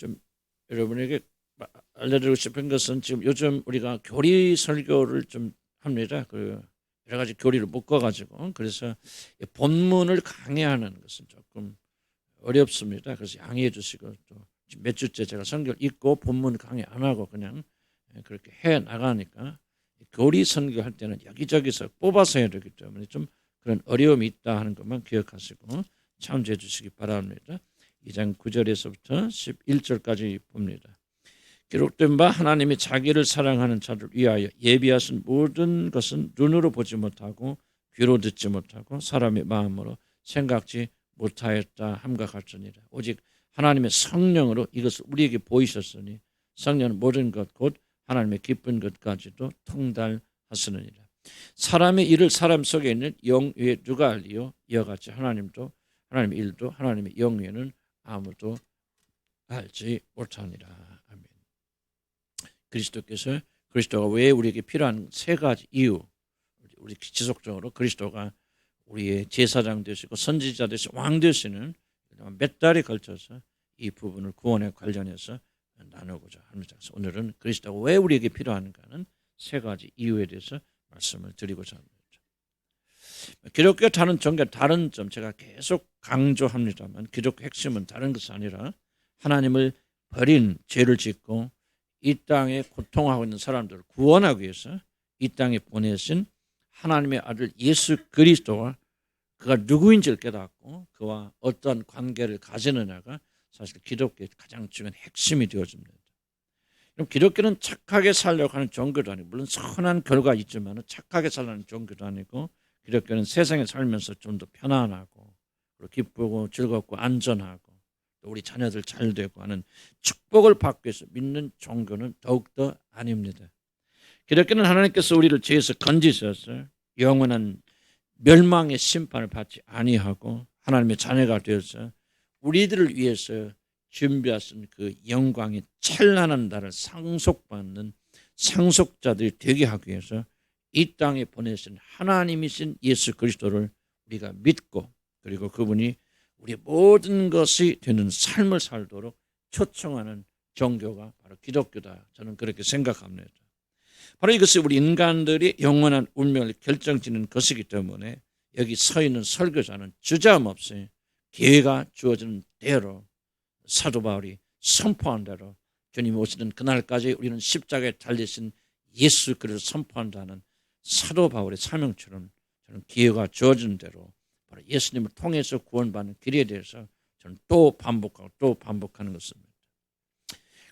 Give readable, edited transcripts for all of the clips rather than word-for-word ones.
좀 여러분에게 알려드리고 싶은 것은 지금 요즘 우리가 교리 설교를 좀 합니다. 그 여러 가지 교리를 묶어가지고 그래서 본문을 강의하는 것은 조금 어렵습니다. 그래서 양해해 주시고 또 몇 주째 제가 성경을 읽고 본문 강의 안 하고 그냥 그렇게 해 나가니까 교리 선교할 때는 여기저기서 뽑아서 해야 되기 때문에 좀 그런 어려움이 있다 하는 것만 기억하시고 참조해 주시기 바랍니다. 2장 9절에서부터 11절까지 봅니다. 기록된 바 하나님이 자기를 사랑하는 자를 위하여 예비하신 모든 것은 눈으로 보지 못하고 귀로 듣지 못하고 사람의 마음으로 생각지 못하였다 함과 같으니라. 오직 하나님의 성령으로 이것을 우리에게 보이셨으니 성령은 모든 것 곧 하나님의 기쁜 것까지도 통달하시느니라. 사람의 일을 사람 속에 있는 영 위에 누가 알리요? 이와 같이 하나님도 하나님의 일도 하나님의 영 위에는 아무도 알지 못하니라. 아멘. 그리스도가 왜 우리에게 필요한 세 가지 이유, 우리 지속적으로 그리스도가 우리의 제사장 되시고 선지자 되시고 왕 되시는 몇 달에 걸쳐서 이 부분을 구원에 관련해서 나누고자 합니다. 그래서 오늘은 그리스도가 왜 우리에게 필요한가는 세 가지 이유에 대해서 말씀을 드리고자 합니다. 기독교 다른 종교 다른 점 제가 계속 강조합니다만 기독교 핵심은 다른 것이 아니라 하나님을 버린 죄를 짓고 이 땅에 고통하고 있는 사람들을 구원하기 위해서 이 땅에 보내신 하나님의 아들 예수 그리스도가 그가 누구인지를 깨닫고 그와 어떤 관계를 가지느냐가 사실 기독교의 가장 중요한 핵심이 되어집니다. 그럼 기독교는 착하게 살려고 하는 종교도 아니고 물론 선한 결과 있지만 착하게 살려는 종교도 아니고 기독교는 세상에 살면서 좀 더 편안하고 기쁘고 즐겁고 안전하고 또 우리 자녀들 잘 되고 하는 축복을 받기 위해서 믿는 종교는 더욱더 아닙니다. 기독교는 하나님께서 우리를 죄에서 건지셔서 영원한 멸망의 심판을 받지 아니하고 하나님의 자녀가 되어서 우리들을 위해서 준비하신 그 영광의 찬란한 날을 상속받는 상속자들이 되게 하기 위해서 이 땅에 보내신 하나님이신 예수 그리스도를 우리가 믿고 그리고 그분이 우리 모든 것이 되는 삶을 살도록 초청하는 종교가 바로 기독교다. 저는 그렇게 생각합니다. 바로 이것이 우리 인간들이 영원한 운명을 결정짓는 것이기 때문에 여기 서 있는 설교자는 주저함없이 기회가 주어지는 대로 사도 바울이 선포한 대로 주님이 오시는 그날까지 우리는 십자가에 달리신 예수 그리스도를 선포한다는 사도 바울의 사명처럼 저는 기회가 주어지는 대로 바로 예수님을 통해서 구원받는 길에 대해서 저는 또 반복하고 또 반복하는 것입니다.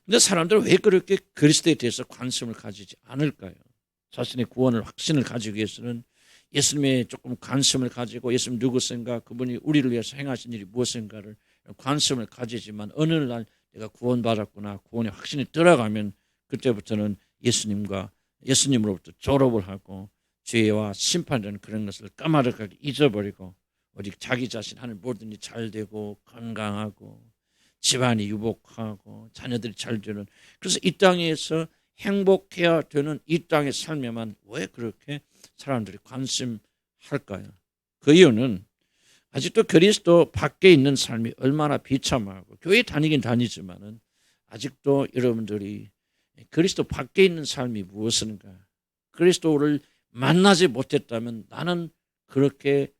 그런데 사람들은 왜 그렇게 그리스도에 대해서 관심을 가지지 않을까요? 자신의 구원을 확신을 가지기 위해서는 예수님에 조금 관심을 가지고 예수님 누구신가 그분이 우리를 위해서 행하신 일이 무엇인가를 관심을 가지지만 어느 날 내가 구원받았구나 구원의 확신이 들어가면 그때부터는 예수님으로부터 졸업을 하고 죄와 심판되는 그런 것을 까마득하게 잊어버리고 오직 자기 자신 하는 모든 일이 잘 되고 건강하고 집안이 유복하고 자녀들이 잘 되는 그래서 이 땅에서 행복해야 되는 이 땅의 삶에만 왜 그렇게 사람들이 관심할까요? 그 이유는 아직도 그리스도 밖에 있는 삶이 얼마나 비참하고 교회 다니긴 다니지만은 아직도 여러분들이 그리스도 밖에 있는 삶이 무엇인가 그리스도를 만나지 못했다면 나는 그렇게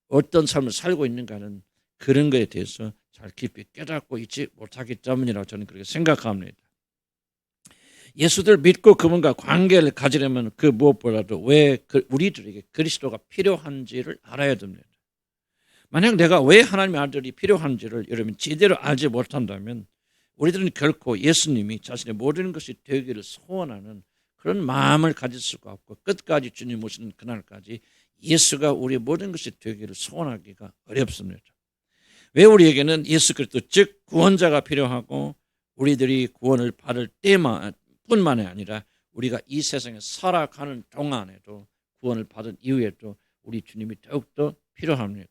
어떤 삶을 살고 있는가는 그런 것에 대해서 잘 깊이 깨닫고 있지 못하기 때문이라고 저는 그렇게 생각합니다. 예수를 믿고 그분과 관계를 가지려면 그 무엇보다도 왜 우리들에게 그리스도가 필요한지를 알아야 됩니다. 만약 내가 왜 하나님의 아들이 필요한지를 여러분 제대로 알지 못한다면 우리들은 결코 예수님이 자신의 모든 것이 되기를 소원하는 그런 마음을 가질 수가 없고 끝까지 주님 오시는 그날까지 예수가 우리의 모든 것이 되기를 소원하기가 어렵습니다. 왜 우리에게는 예수 그리스도 즉 구원자가 필요하고 우리들이 구원을 받을 때뿐만이 아니라 우리가 이 세상에 살아가는 동안에도 구원을 받은 이후에도 우리 주님이 더욱더 필요합니다.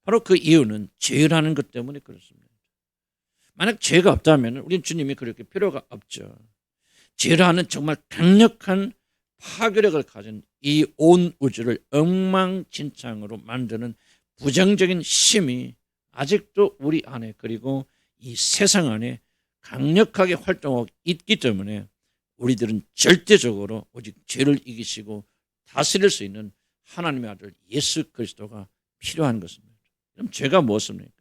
바로 그 이유는 죄라는 것 때문에 그렇습니다. 만약 죄가 없다면 우리는 주님이 그렇게 필요가 없죠. 죄라는 정말 강력한 파괴력을 가진 이 온 우주를 엉망진창으로 만드는 부정적인 힘이 아직도 우리 안에 그리고 이 세상 안에 강력하게 활동하고 있기 때문에 우리들은 절대적으로 오직 죄를 이기시고 다스릴 수 있는 하나님의 아들 예수 그리스도가 필요한 것입니다. 그럼 죄가 무엇입니까?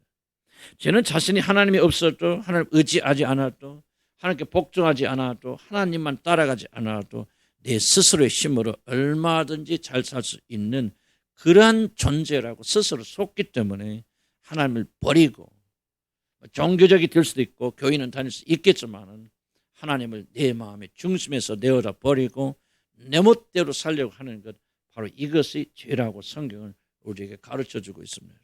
죄는 자신이 하나님이 없어도, 하나님 의지하지 않아도, 하나님께 복종하지 않아도, 하나님만 따라가지 않아도 내 스스로의 힘으로 얼마든지 잘 살 수 있는 그러한 존재라고 스스로 속기 때문에 하나님을 버리고, 종교적이 될 수도 있고 교인은 다닐 수 있겠지만 하나님을 내 마음의 중심에서 내어다 버리고 내 멋대로 살려고 하는 것, 바로 이것이 죄라고 성경은 우리에게 가르쳐주고 있습니다.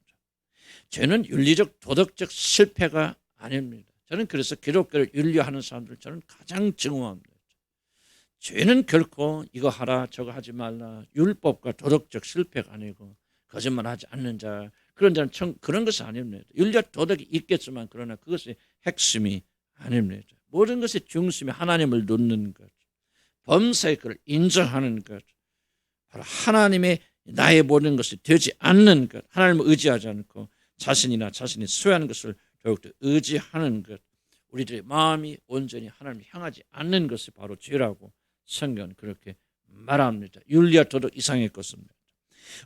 죄는 윤리적 도덕적 실패가 아닙니다. 저는 그래서 기독교를 윤리하는 사람들 저는 가장 증오합니다. 죄는 결코 이거 하라 저거 하지 말라 율법과 도덕적 실패가 아니고, 거짓말하지 않는 자, 그런 자는 그런 것이 아닙니다. 윤리와 도덕이 있겠지만 그러나 그것이 핵심이 아닙니다. 모든 것의 중심이 하나님을 놓는 것, 범사의 그를 인정하는 것, 바로 하나님의 나의 모든 것이 되지 않는 것, 하나님을 의지하지 않고 자신이나 자신이 소유하는 것을 더욱더 의지하는 것, 우리들의 마음이 온전히 하나님을 향하지 않는 것이 바로 죄라고 성경은 그렇게 말합니다. 윤리와 도덕 이상의 것입니다.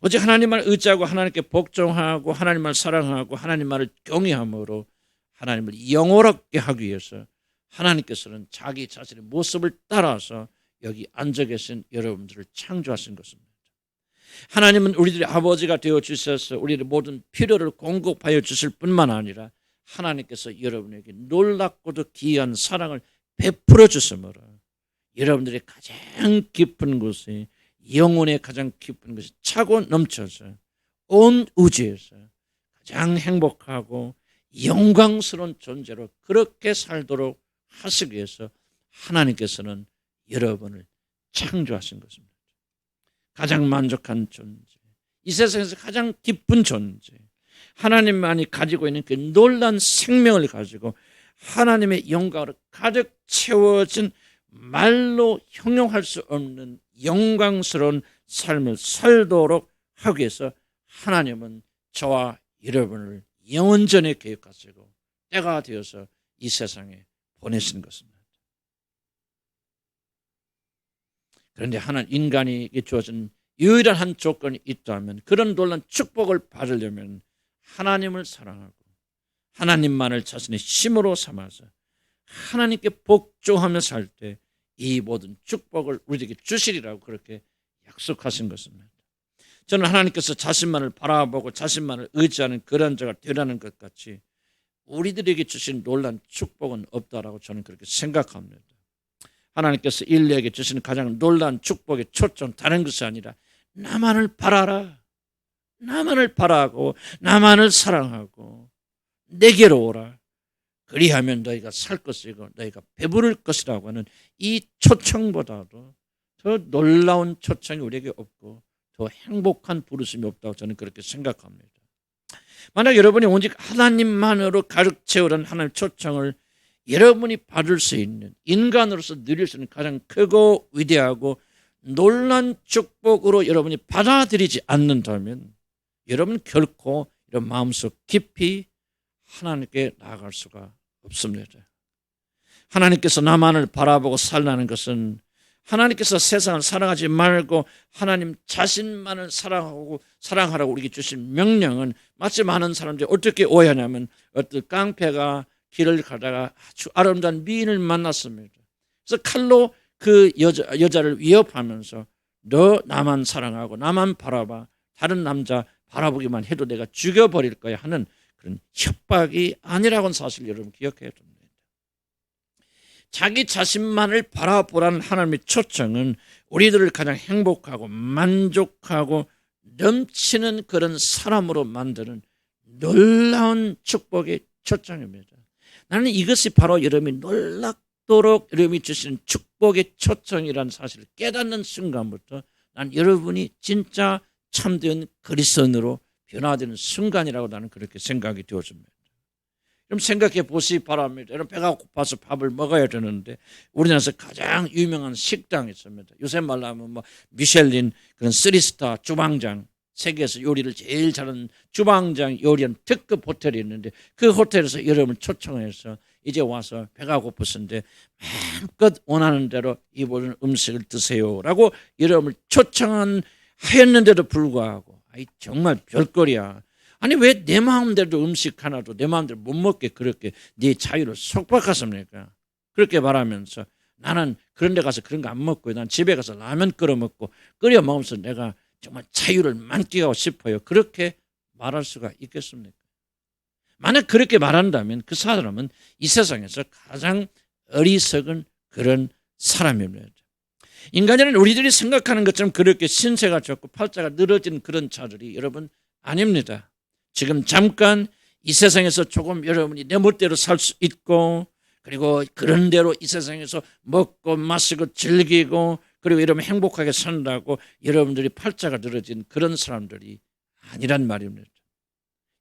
오직 하나님만 의지하고 하나님께 복종하고 하나님만 사랑하고 하나님만을 경외함으로 하나님을 영원하게 하기 위해서 하나님께서는 자기 자신의 모습을 따라서 여기 앉아 계신 여러분들을 창조하신 것입니다. 하나님은 우리들의 아버지가 되어 주셔서 우리의 모든 필요를 공급하여 주실 뿐만 아니라 하나님께서 여러분에게 놀랍고도 귀한 사랑을 베풀어 주심으로 여러분들의 가장 깊은 곳에, 영혼의 가장 깊은 것이 차고 넘쳐서 온 우주에서 가장 행복하고 영광스러운 존재로 그렇게 살도록 하시기 위해서 하나님께서는 여러분을 창조하신 것입니다. 가장 만족한 존재, 이 세상에서 가장 기쁜 존재, 하나님만이 가지고 있는 그 놀라운 생명을 가지고 하나님의 영광으로 가득 채워진 말로 형용할 수 없는 영광스러운 삶을 살도록 하기 위해서 하나님은 저와 여러분을 영원전에 계획하시고 때가 되어서 이 세상에 보내신 것입니다. 그런데 하나님, 인간에게 주어진 유일한 한 조건이 있다면, 그런 놀라운 축복을 받으려면 하나님을 사랑하고 하나님만을 자신의 힘으로 삼아서 하나님께 복종하며 살 때 이 모든 축복을 우리에게 주시리라고 그렇게 약속하신 것입니다. 저는 하나님께서 자신만을 바라보고 자신만을 의지하는 그런 자가 되라는 것 같이 우리들에게 주신 놀라운 축복은 없다라고 저는 그렇게 생각합니다. 하나님께서 인류에게 주시는 가장 놀라운 축복의 초점, 다른 것이 아니라 나만을 바라라, 나만을 바라고 나만을 사랑하고 내게로 오라, 그리하면 너희가 살 것이고 너희가 배부를 것이라고 하는 이 초청보다도 더 놀라운 초청이 우리에게 없고 더 행복한 부르심이 없다고 저는 그렇게 생각합니다. 만약 여러분이 오직 하나님만으로 가득 채우는 하나님의 초청을 여러분이 받을 수 있는, 인간으로서 누릴 수 있는 가장 크고 위대하고 놀란 축복으로 여러분이 받아들이지 않는다면 여러분 결코 이런 마음속 깊이 하나님께 나아갈 수가 없습니다. 하나님께서 나만을 바라보고 살라는 것은 하나님께서 세상을 사랑하지 말고 하나님 자신만을 사랑하라고 우리에게 주신 명령은 마치 많은 사람들이 어떻게 오해하냐면, 어떤 깡패가 길을 가다가 아주 아름다운 미인을 만났습니다. 그래서 칼로 그 여자를 위협하면서 너 나만 사랑하고 나만 바라봐, 다른 남자 바라보기만 해도 내가 죽여버릴 거야 하는 그런 협박이 아니라고는 사실 여러분 기억해야 됩니다. 자기 자신만을 바라보라는 하나님의 초청은 우리들을 가장 행복하고 만족하고 넘치는 그런 사람으로 만드는 놀라운 축복의 초청입니다. 나는 이것이 바로 여러분이 놀랍도록 여러분이 주시는 축복의 초청이라는 사실을 깨닫는 순간부터 난 여러분이 진짜 참된 그리스도인으로 변화되는 순간이라고 나는 그렇게 생각이 되어집니다. 그럼 생각해 보시기 바랍니다. 여러분, 배가 고파서 밥을 먹어야 되는데 우리나라에서 가장 유명한 식당이 있습니다. 요새 말로 하면 뭐 미슐린 그런 3스타 주방장, 세계에서 요리를 제일 잘하는 주방장 요리하는 특급 호텔이 있는데 그 호텔에서 여러분을 초청해서 이제 와서 배가 고프신데 마음껏 원하는 대로 이 모든 음식을 드세요라고 여러분을 초청하였는데도 불구하고 정말 별거리야. 아니 왜 내 마음대로 음식 하나도 내 마음대로 못 먹게 그렇게 네 자유를 속박하십니까? 그렇게 말하면서 나는 그런 데 가서 그런 거 안 먹고요. 난 집에 가서 라면 끓여 먹고 끓여 먹으면서 내가 정말 자유를 만끽하고 싶어요. 그렇게 말할 수가 있겠습니까? 만약 그렇게 말한다면 그 사람은 이 세상에서 가장 어리석은 그런 사람입니다. 인간은 우리들이 생각하는 것처럼 그렇게 신세가 졌고 팔자가 늘어진 그런 자들이 여러분 아닙니다. 지금 잠깐 이 세상에서 조금 여러분이 내 멋대로 살 수 있고 그리고 그런 대로 이 세상에서 먹고 마시고 즐기고 그리고 여러분 행복하게 산다고 여러분들이 팔자가 늘어진 그런 사람들이 아니란 말입니다.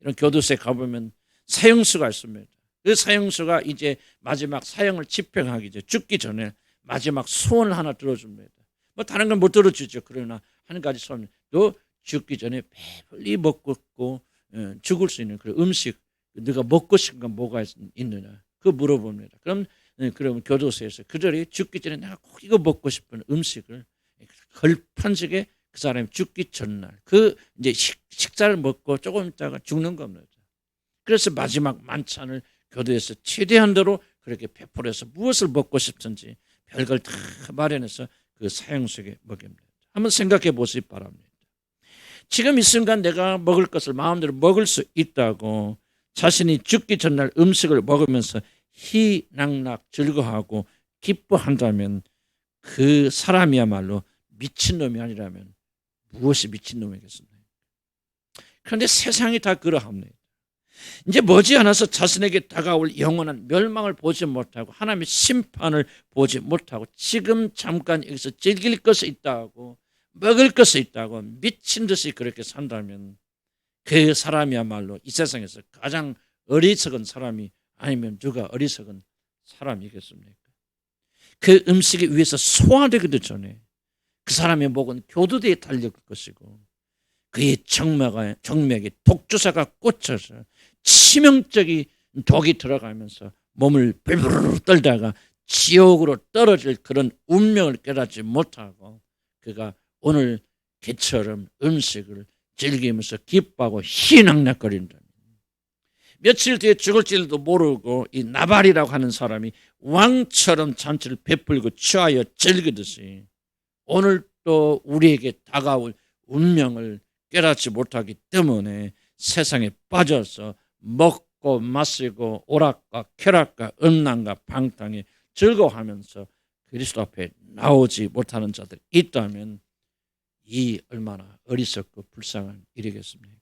이런 교도소에 가보면 사형수가 있습니다. 그 사형수가 이제 마지막 사형을 집행하기 전에 죽기 전에 마지막 소원을 하나 들어줍니다. 뭐 다른 건 못 들어주죠. 그러나 한 가지 소원, 너 죽기 전에 배불리 먹고 죽을 수 있는 그런 음식, 네가 먹고 싶은 건 뭐가 있느냐? 그거 물어봅니다. 그럼 교도소에서 그들이 죽기 전에 내가 꼭 이거 먹고 싶은 음식을 걸판식에 그 사람이 죽기 전날 그 이제 식사를 먹고 조금 있다가 죽는 겁니다. 그래서 마지막 만찬을 교도에서 최대한대로 그렇게 베풀어서 무엇을 먹고 싶든지 별걸 다 마련해서 그 사형수에게 먹입니다. 한번 생각해 보시기 바랍니다. 지금 이 순간 내가 먹을 것을 마음대로 먹을 수 있다고 자신이 죽기 전날 음식을 먹으면서 희낙낙 즐거워하고 기뻐한다면 그 사람이야말로 미친놈이 아니라면 무엇이 미친놈이겠습니까? 그런데 세상이 다 그러합니다. 이제 머지않아서 자신에게 다가올 영원한 멸망을 보지 못하고 하나님의 심판을 보지 못하고 지금 잠깐 여기서 즐길 것이 있다고 먹을 것이 있다고 미친 듯이 그렇게 산다면 그 사람이야말로 이 세상에서 가장 어리석은 사람이 아니면 누가 어리석은 사람이겠습니까? 그 음식에 위해서 소화되기도 전에 그 사람의 목은 교두대에 달릴 것이고 그의 정맥에 독주사가 꽂혀서 치명적인 독이 들어가면서 몸을 불불 떨다가 지옥으로 떨어질 그런 운명을 깨닫지 못하고 그가 오늘 개처럼 음식을 즐기면서 기뻐하고 희낙낙거린다. 며칠 뒤에 죽을지도 모르고 이 나발이라고 하는 사람이 왕처럼 잔치를 베풀고 취하여 즐기듯이 오늘 또 우리에게 다가올 운명을 깨닫지 못하기 때문에 세상에 빠져서 먹고 마시고 오락과 쾌락과 음란과 방탕에 즐거워하면서 그리스도 앞에 나오지 못하는 자들이 있다면 이 얼마나 어리석고 불쌍한 일이겠습니까?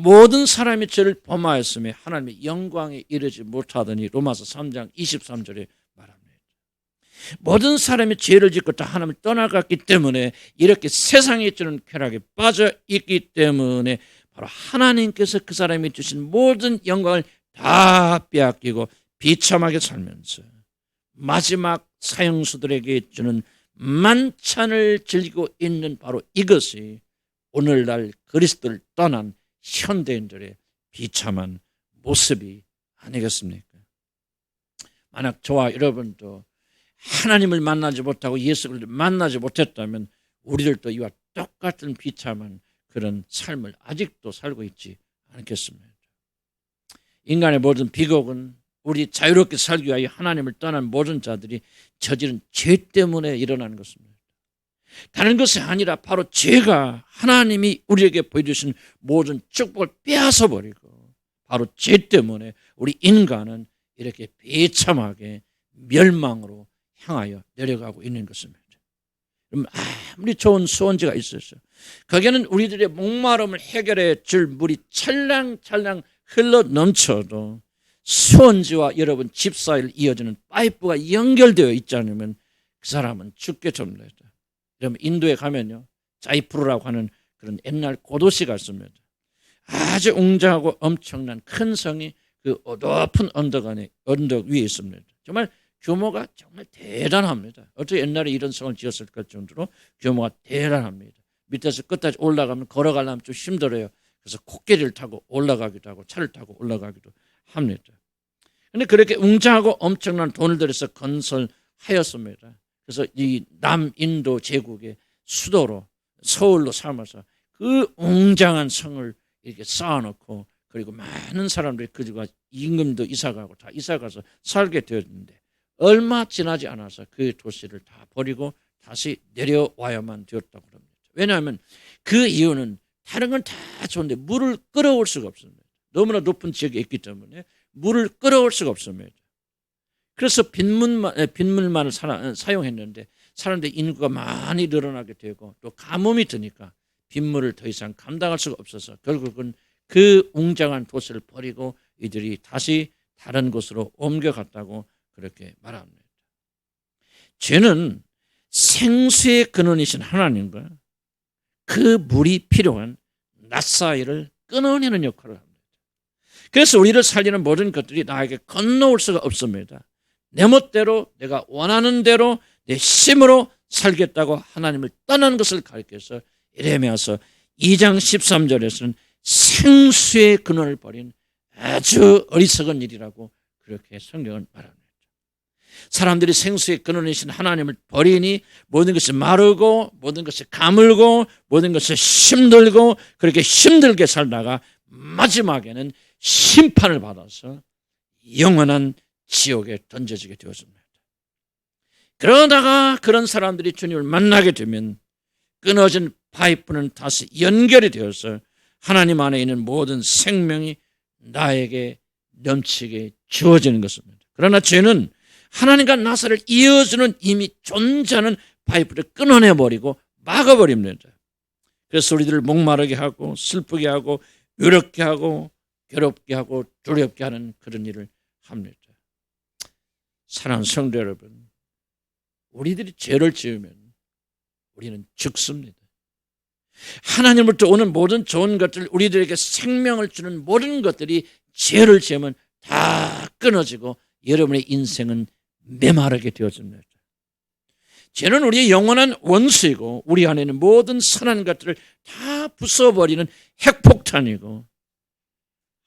모든 사람이 죄를 범하였음에 하나님의 영광에 이르지 못하더니 로마서 3장 23절에 말합니다. 모든 사람이 죄를 짓고 다 하나님을 떠나갔기 때문에 이렇게 세상에 주는 쾌락에 빠져 있기 때문에 바로 하나님께서 그 사람이 주신 모든 영광을 다 빼앗기고 비참하게 살면서 마지막 사형수들에게 주는 만찬을 즐기고 있는 바로 이것이 오늘날 그리스도를 떠난 현대인들의 비참한 모습이 아니겠습니까? 만약 저와 여러분도 하나님을 만나지 못하고 예수를 만나지 못했다면 우리들도 이와 똑같은 비참한 그런 삶을 아직도 살고 있지 않겠습니까? 인간의 모든 비극은 우리 자유롭게 살기 위하여 하나님을 떠난 모든 자들이 저지른 죄 때문에 일어나는 것입니다. 다른 것이 아니라 바로 죄가 하나님이 우리에게 보여주신 모든 축복을 빼앗아 버리고 바로 죄 때문에 우리 인간은 이렇게 비참하게 멸망으로 향하여 내려가고 있는 것입니다. 아무리 좋은 수원지가 있었어요. 거기에는 우리들의 목마름을 해결해 줄 물이 찰랑찰랑 흘러 넘쳐도 수원지와 여러분 집 사이를 이어지는 파이프가 연결되어 있지 않으면 그 사람은 죽게 됩니다. 여러분 인도에 가면요 자이푸르라고 하는 그런 옛날 고도시가 있습니다. 아주 웅장하고 엄청난 큰 성이 그 높은 언덕 위에 있습니다. 정말 규모가 정말 대단합니다. 어떻게 옛날에 이런 성을 지었을까 정도로 규모가 대단합니다. 밑에서 끝까지 올라가면 걸어가려면 좀 힘들어요. 그래서 코끼리를 타고 올라가기도 하고 차를 타고 올라가기도 합니다. 그런데 그렇게 웅장하고 엄청난 돈을 들여서 건설하였습니다. 그래서 이 남인도 제국의 수도로 서울로 삼아서 그 웅장한 성을 이렇게 쌓아놓고, 그리고 많은 사람들이 그들과 임금도 이사가고 다 이사가서 살게 되었는데, 얼마 지나지 않아서 그 도시를 다 버리고 다시 내려와야만 되었다고 합니다. 왜냐하면 그 이유는 다른 건 다 좋은데 물을 끌어올 수가 없습니다. 너무나 높은 지역에 있기 때문에 물을 끌어올 수가 없습니다. 그래서 빗물만을 사용했는데 사람들의 인구가 많이 늘어나게 되고 또 가뭄이 드니까 빗물을 더 이상 감당할 수가 없어서 결국은 그 웅장한 도시를 버리고 이들이 다시 다른 곳으로 옮겨갔다고 그렇게 말합니다. 죄는 생수의 근원이신 하나님과 그 물이 필요한 낯 사이를 끊어내는 역할을 합니다. 그래서 우리를 살리는 모든 것들이 나에게 건너올 수가 없습니다. 내 멋대로 내가 원하는 대로 내 힘으로 살겠다고 하나님을 떠난 것을 가리켜서 예레미야서 2장 13절에서는 생수의 근원을 버린 아주 어리석은 일이라고 그렇게 성경은 말합니다. 사람들이 생수의 근원이신 하나님을 버리니 모든 것이 마르고 모든 것이 가물고 모든 것이 힘들고 그렇게 힘들게 살다가 마지막에는 심판을 받아서 영원한 지옥에 던져지게 되었습니다. 그러다가 그런 사람들이 주님을 만나게 되면 끊어진 파이프는 다시 연결이 되어서 하나님 안에 있는 모든 생명이 나에게 넘치게 주어지는 것입니다. 그러나 죄는 하나님과 나사를 이어주는 이미 존재하는 파이프를 끊어내버리고 막아버립니다. 그래서 우리들을 목마르게 하고 슬프게 하고 외롭게 하고 괴롭게 하고 두렵게 하는 그런 일을 합니다. 사랑하는 성도 여러분, 우리들이 죄를 지으면 우리는 죽습니다. 하나님으로부터 오는 모든 좋은 것들, 우리들에게 생명을 주는 모든 것들이 죄를 지으면 다 끊어지고 여러분의 인생은 메마르게 되어집니다. 죄는 우리의 영원한 원수이고 우리 안에 있는 모든 선한 것들을 다 부숴버리는 핵폭탄이고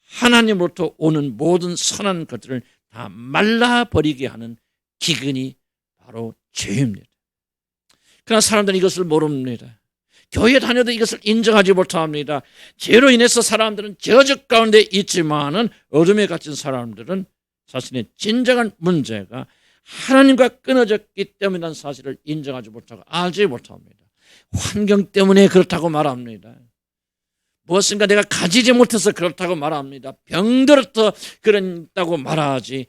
하나님으로부터 오는 모든 선한 것들을 다 말라버리게 하는 기근이 바로 죄입니다. 그러나 사람들은 이것을 모릅니다. 교회 다녀도 이것을 인정하지 못합니다. 죄로 인해서 사람들은 저적 가운데 있지만은 어둠에 갇힌 사람들은 자신의 진정한 문제가 하나님과 끊어졌기 때문이라는 사실을 인정하지 못하고 알지 못합니다. 환경 때문에 그렇다고 말합니다. 무엇인가 내가 가지지 못해서 그렇다고 말합니다. 병들어서 그런다고 말하지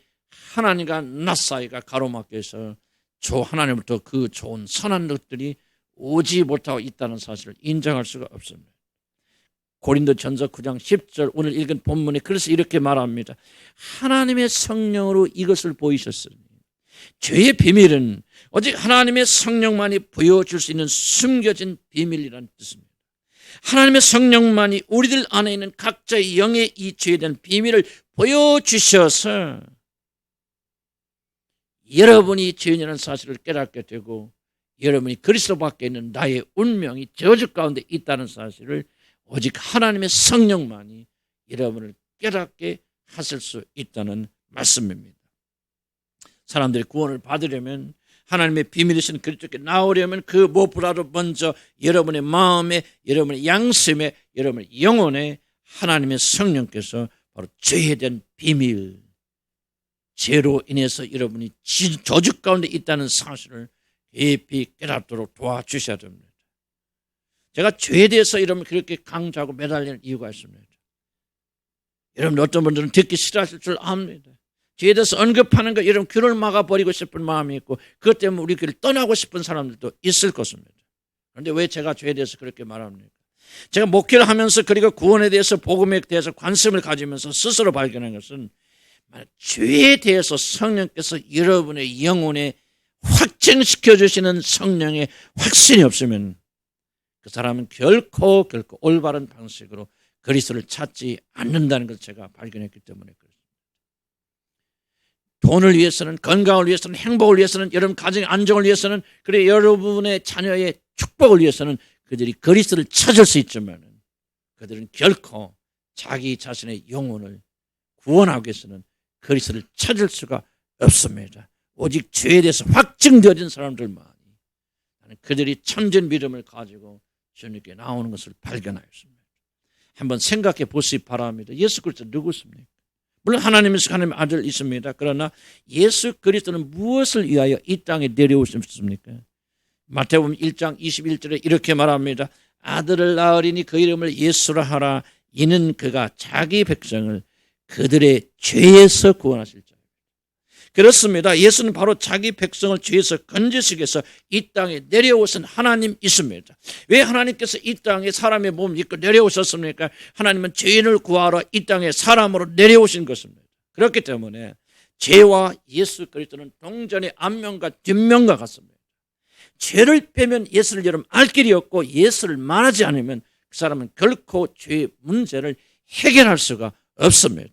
하나님과 나 사이가 가로막혀서 하나님부터 그 좋은 선한 것들이 오지 못하고 있다는 사실을 인정할 수가 없습니다. 고린도전서 9장 10절 오늘 읽은 본문에 그래서 이렇게 말합니다. 하나님의 성령으로 이것을 보이셨으니 죄의 비밀은 오직 하나님의 성령만이 보여줄 수 있는 숨겨진 비밀이라는 뜻입니다. 하나님의 성령만이 우리들 안에 있는 각자의 영의 이 죄에 대한 비밀을 보여주셔서 여러분이 죄인이라는 사실을 깨닫게 되고 여러분이 그리스도 밖에 있는 나의 운명이 저주 가운데 있다는 사실을 오직 하나님의 성령만이 여러분을 깨닫게 하실 수 있다는 말씀입니다. 사람들이 구원을 받으려면 하나님의 비밀이신 그리스도께 나오려면 그 무엇보다도 먼저 여러분의 마음에 여러분의 양심에 여러분의 영혼에 하나님의 성령께서 바로 죄에 대한 비밀, 죄로 인해서 여러분이 저주 가운데 있다는 사실을 깊이 깨닫도록 도와주셔야 됩니다. 제가 죄에 대해서 여러분 그렇게 강조하고 매달리는 이유가 있습니다. 여러분 어떤 분들은 듣기 싫어하실 줄 압니다. 죄에 대해서 언급하는 거 여러분 귀를 막아버리고 싶은 마음이 있고 그것 때문에 우리 길을 떠나고 싶은 사람들도 있을 것입니다. 그런데 왜 제가 죄에 대해서 그렇게 말합니까? 제가 목회를 하면서 그리고 구원에 대해서 복음에 대해서 관심을 가지면서 스스로 발견한 것은 죄에 대해서 성령께서 여러분의 영혼에 확증시켜 주시는 성령의 확신이 없으면 그 사람은 결코 올바른 방식으로 그리스도를 찾지 않는다는 것을 제가 발견했기 때문에 그렇습니다. 돈을 위해서는, 건강을 위해서는, 행복을 위해서는, 여러분 가정의 안정을 위해서는, 그리고 여러분의 자녀의 축복을 위해서는 그들이 그리스도를 찾을 수 있지만 그들은 결코 자기 자신의 영혼을 구원하기 위해서는 그리스도를 찾을 수가 없습니다. 오직 죄에 대해서 확증되어진 사람들만 그들이 참된 믿음을 가지고 주님께 나오는 것을 발견하였습니다. 한번 생각해 보시기 바랍니다. 예수 그리스도 누구십니까? 물론 하나님이시고 하나님의 아들 있습니다. 그러나 예수 그리스도는 무엇을 위하여 이 땅에 내려오셨습니까? 마태복음 1장 21절에 이렇게 말합니다. 아들을 낳으리니 그 이름을 예수라 하라. 이는 그가 자기 백성을 그들의 죄에서 구원하실 자입니다. 그렇습니다. 예수는 바로 자기 백성을 죄에서 건지시기 위해서 이 땅에 내려오신 하나님이십니다. 왜 하나님께서 이 땅에 사람의 몸을 입고 내려오셨습니까? 하나님은 죄인을 구하러 이 땅에 사람으로 내려오신 것입니다. 그렇기 때문에 죄와 예수 그리스도는 동전의 앞면과 뒷면과 같습니다. 죄를 빼면 예수를 여러분 알 길이 없고 예수를 말하지 않으면 그 사람은 결코 죄의 문제를 해결할 수가 없습니다.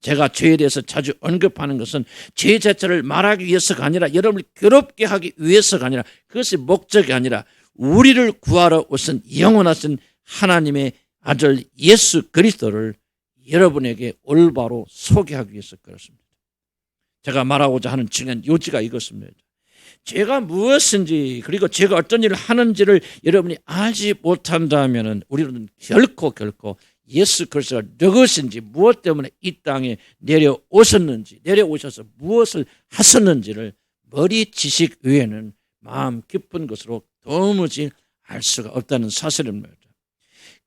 제가 죄에 대해서 자주 언급하는 것은 죄 자체를 말하기 위해서가 아니라 여러분을 괴롭게 하기 위해서가 아니라 그것이 목적이 아니라 우리를 구하러 오신 영원하신 하나님의 아들 예수 그리스도를 여러분에게 올바로 소개하기 위해서 그렇습니다. 제가 말하고자 하는 중요한 요지가 이것입니다. 죄가 무엇인지 그리고 죄가 어떤 일을 하는지를 여러분이 알지 못한다면 우리는 결코 예수 그리스도가 누구신지 무엇 때문에 이 땅에 내려오셔서 무엇을 하셨는지를 머리 지식 외에는 마음 깊은 것으로 도무지 알 수가 없다는 사실입니다.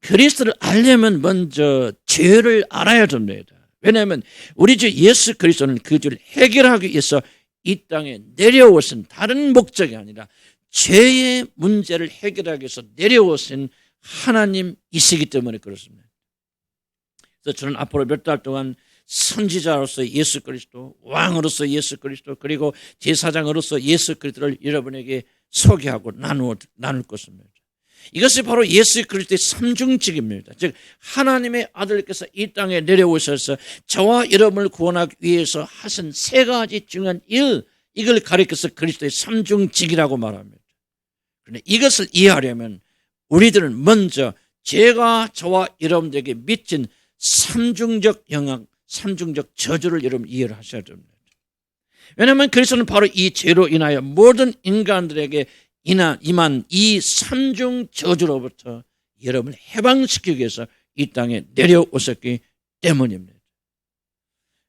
그리스도를 알려면 먼저 죄를 알아야 됩니다. 왜냐하면 우리 주 예수 그리스도는 그 죄를 해결하기 위해서 이 땅에 내려오신 다른 목적이 아니라 죄의 문제를 해결하기 위해서 내려오신 하나님이시기 때문에 그렇습니다. 그래서 저는 앞으로 몇 달 동안 선지자로서 예수 그리스도, 왕으로서 예수 그리스도, 그리고 제사장으로서 예수 그리스도를 여러분에게 소개하고 나눌 것입니다. 이것이 바로 예수 그리스도의 삼중직입니다. 즉 하나님의 아들께서 이 땅에 내려오셔서 저와 여러분을 구원하기 위해서 하신 세 가지 중요한 일, 이걸 가리켜서 그리스도의 삼중직이라고 말합니다. 그런데 이것을 이해하려면 우리들은 먼저 제가 저와 여러분들에게 미친 삼중적 영향, 삼중적 저주를 여러분 이해를 하셔야 됩니다. 왜냐하면 그리스도는 바로 이 죄로 인하여 모든 인간들에게 임한 이 삼중 저주로부터 여러분을 해방시키기 위해서 이 땅에 내려오셨기 때문입니다.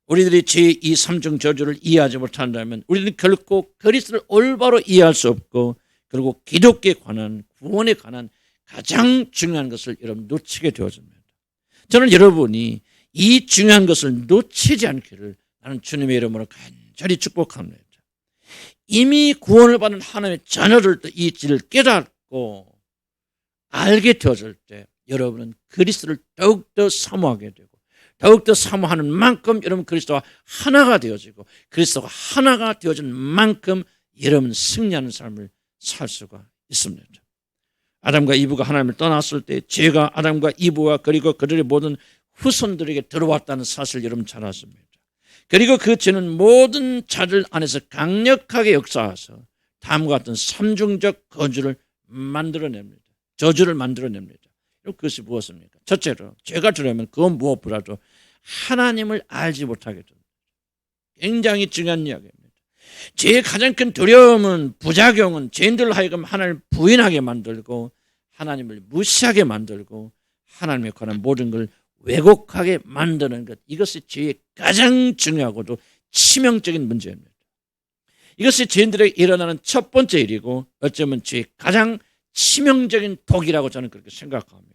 우리들이 죄의 이 삼중 저주를 이해하지 못한다면 우리는 결코 그리스도를 올바로 이해할 수 없고 그리고 기독교에 관한 구원에 관한 가장 중요한 것을 여러분 놓치게 되어집니다. 저는 여러분이 이 중요한 것을 놓치지 않기를 나는 주님의 이름으로 간절히 축복합니다. 이미 구원을 받은 하나님의 자녀들 이 진리를 깨닫고 알게 되어질 때 여러분은 그리스도를 더욱더 사모하게 되고 더욱더 사모하는 만큼 여러분 그리스도와 하나가 되어지고 그리스도가 하나가 되어진 만큼 여러분 승리하는 삶을 살 수가 있습니다. 아담과 이브가 하나님을 떠났을 때 죄가 아담과 이브와 그리고 그들의 모든 후손들에게 들어왔다는 사실 여러분 잘 아십니다. 그리고 그 죄는 모든 자들 안에서 강력하게 역사해서 다음과 같은 삼중적 저주를 만들어냅니다. 그것이 무엇입니까? 첫째로 죄가 들어오면 그건 무엇보다도 하나님을 알지 못하게 됩니다. 굉장히 중요한 이야기입니다. 죄의 가장 큰 두려움은 부작용은 죄인들로 하여금 하나님을 부인하게 만들고 하나님을 무시하게 만들고 하나님에 관한 모든 걸 왜곡하게 만드는 것, 이것이 죄의 가장 중요하고도 치명적인 문제입니다. 이것이 죄인들에게 일어나는 첫 번째 일이고 어쩌면 죄의 가장 치명적인 독이라고 저는 그렇게 생각합니다.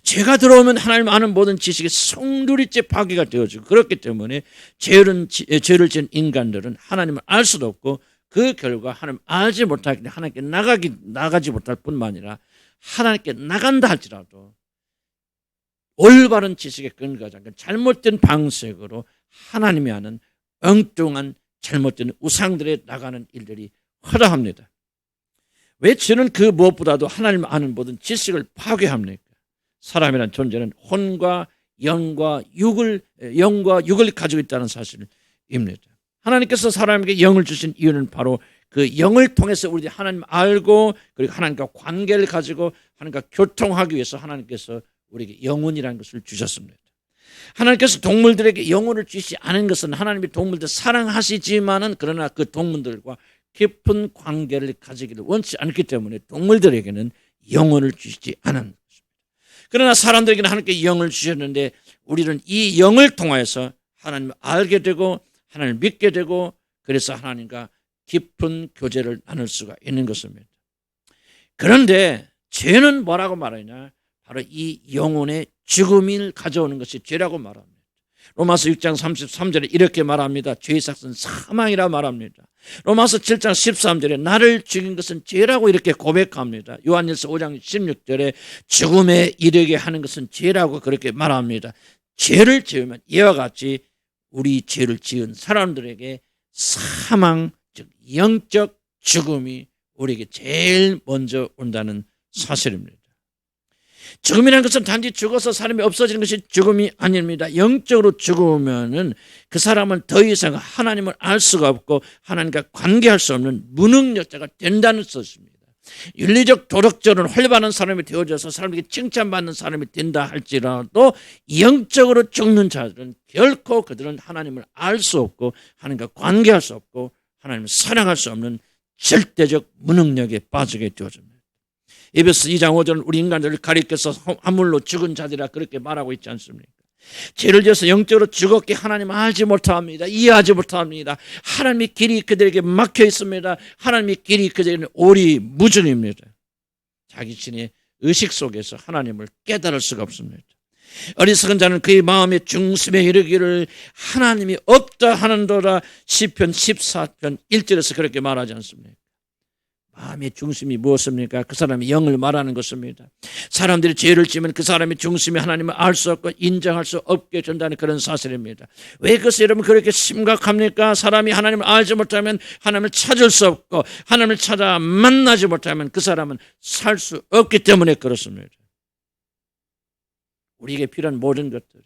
죄가 들어오면 하나님 아는 모든 지식이 송두리째 파괴가 되어지고 그렇기 때문에 죄를 지은 인간들은 하나님을 알 수도 없고 그 결과 하나님 알지 못하기 하나님께 나가지 못할 뿐만 아니라 하나님께 나간다 할지라도 올바른 지식에 근거하지 않고 잘못된 방식으로 하나님이 아는 엉뚱한 잘못된 우상들에 나가는 일들이 허다합니다. 왜 죄는 그 무엇보다도 하나님 아는 모든 지식을 파괴합니까? 사람이란 존재는 혼과 영과 육을 가지고 있다는 사실입니다. 하나님께서 사람에게 영을 주신 이유는 바로 그 영을 통해서 우리들이 하나님 알고 그리고 하나님과 관계를 가지고 하나님과 교통하기 위해서 하나님께서 우리에게 영혼이라는 것을 주셨습니다. 하나님께서 동물들에게 영혼을 주시지 않은 것은 하나님이 동물들 사랑하시지만은 그러나 그 동물들과 깊은 관계를 가지기를 원치 않기 때문에 동물들에게는 영혼을 주시지 않은 것입니다. 그러나 사람들에게는 하나님께 영을 주셨는데 우리는 이 영을 통하여서 하나님을 알게 되고 하나님을 믿게 되고 그래서 하나님과 깊은 교제를 나눌 수가 있는 것입니다. 그런데 죄는 뭐라고 말하냐? 바로 이 영혼의 죽음을 가져오는 것이 죄라고 말합니다. 로마서 6장 33절에 이렇게 말합니다. 죄의 삭은 사망이라 말합니다. 로마서 7장 13절에 나를 죽인 것은 죄라고 이렇게 고백합니다. 요한일서 5장 16절에 죽음에 이르게 하는 것은 죄라고 그렇게 말합니다. 죄를 지으면 이와 같이 우리 죄를 지은 사람들에게 사망, 즉 영적 죽음이 우리에게 제일 먼저 온다는 사실입니다. 죽음이라는 것은 단지 죽어서 사람이 없어지는 것이 죽음이 아닙니다. 영적으로 죽으면은 그 사람은 더 이상 하나님을 알 수가 없고 하나님과 관계할 수 없는 무능력자가 된다는 뜻입니다. 윤리적 도덕적으로 헐반한 사람이 되어져서 사람에게 칭찬받는 사람이 된다 할지라도 영적으로 죽는 자들은 결코 그들은 하나님을 알 수 없고 하나님과 관계할 수 없고 하나님을 사랑할 수 없는 절대적 무능력에 빠지게 되어집니다. 에베소 2장 5절은 우리 인간들을 가리켜서 하물로 죽은 자들이라 그렇게 말하고 있지 않습니까? 죄를 지어서 영적으로 죽었기에 하나님을 알지 못합니다. 이해하지 못합니다. 하나님의 길이 그들에게 막혀 있습니다. 하나님의 길이 그들에게는 오리무중입니다. 자기 신의 의식 속에서 하나님을 깨달을 수가 없습니다. 어리석은 자는 그의 마음의 중심에 이르기를 하나님이 없다 하는도다. 시편 14편 1절에서 그렇게 말하지 않습니까? 마음의 중심이 무엇입니까? 그 사람이 영을 말하는 것입니다. 사람들이 죄를 지으면 그 사람의 중심이 하나님을 알 수 없고 인정할 수 없게 된다는 그런 사실입니다. 왜 그것이 여러분 그렇게 심각합니까? 사람이 하나님을 알지 못하면 하나님을 찾을 수 없고 하나님을 찾아 만나지 못하면 그 사람은 살 수 없기 때문에 그렇습니다. 우리에게 필요한 모든 것들이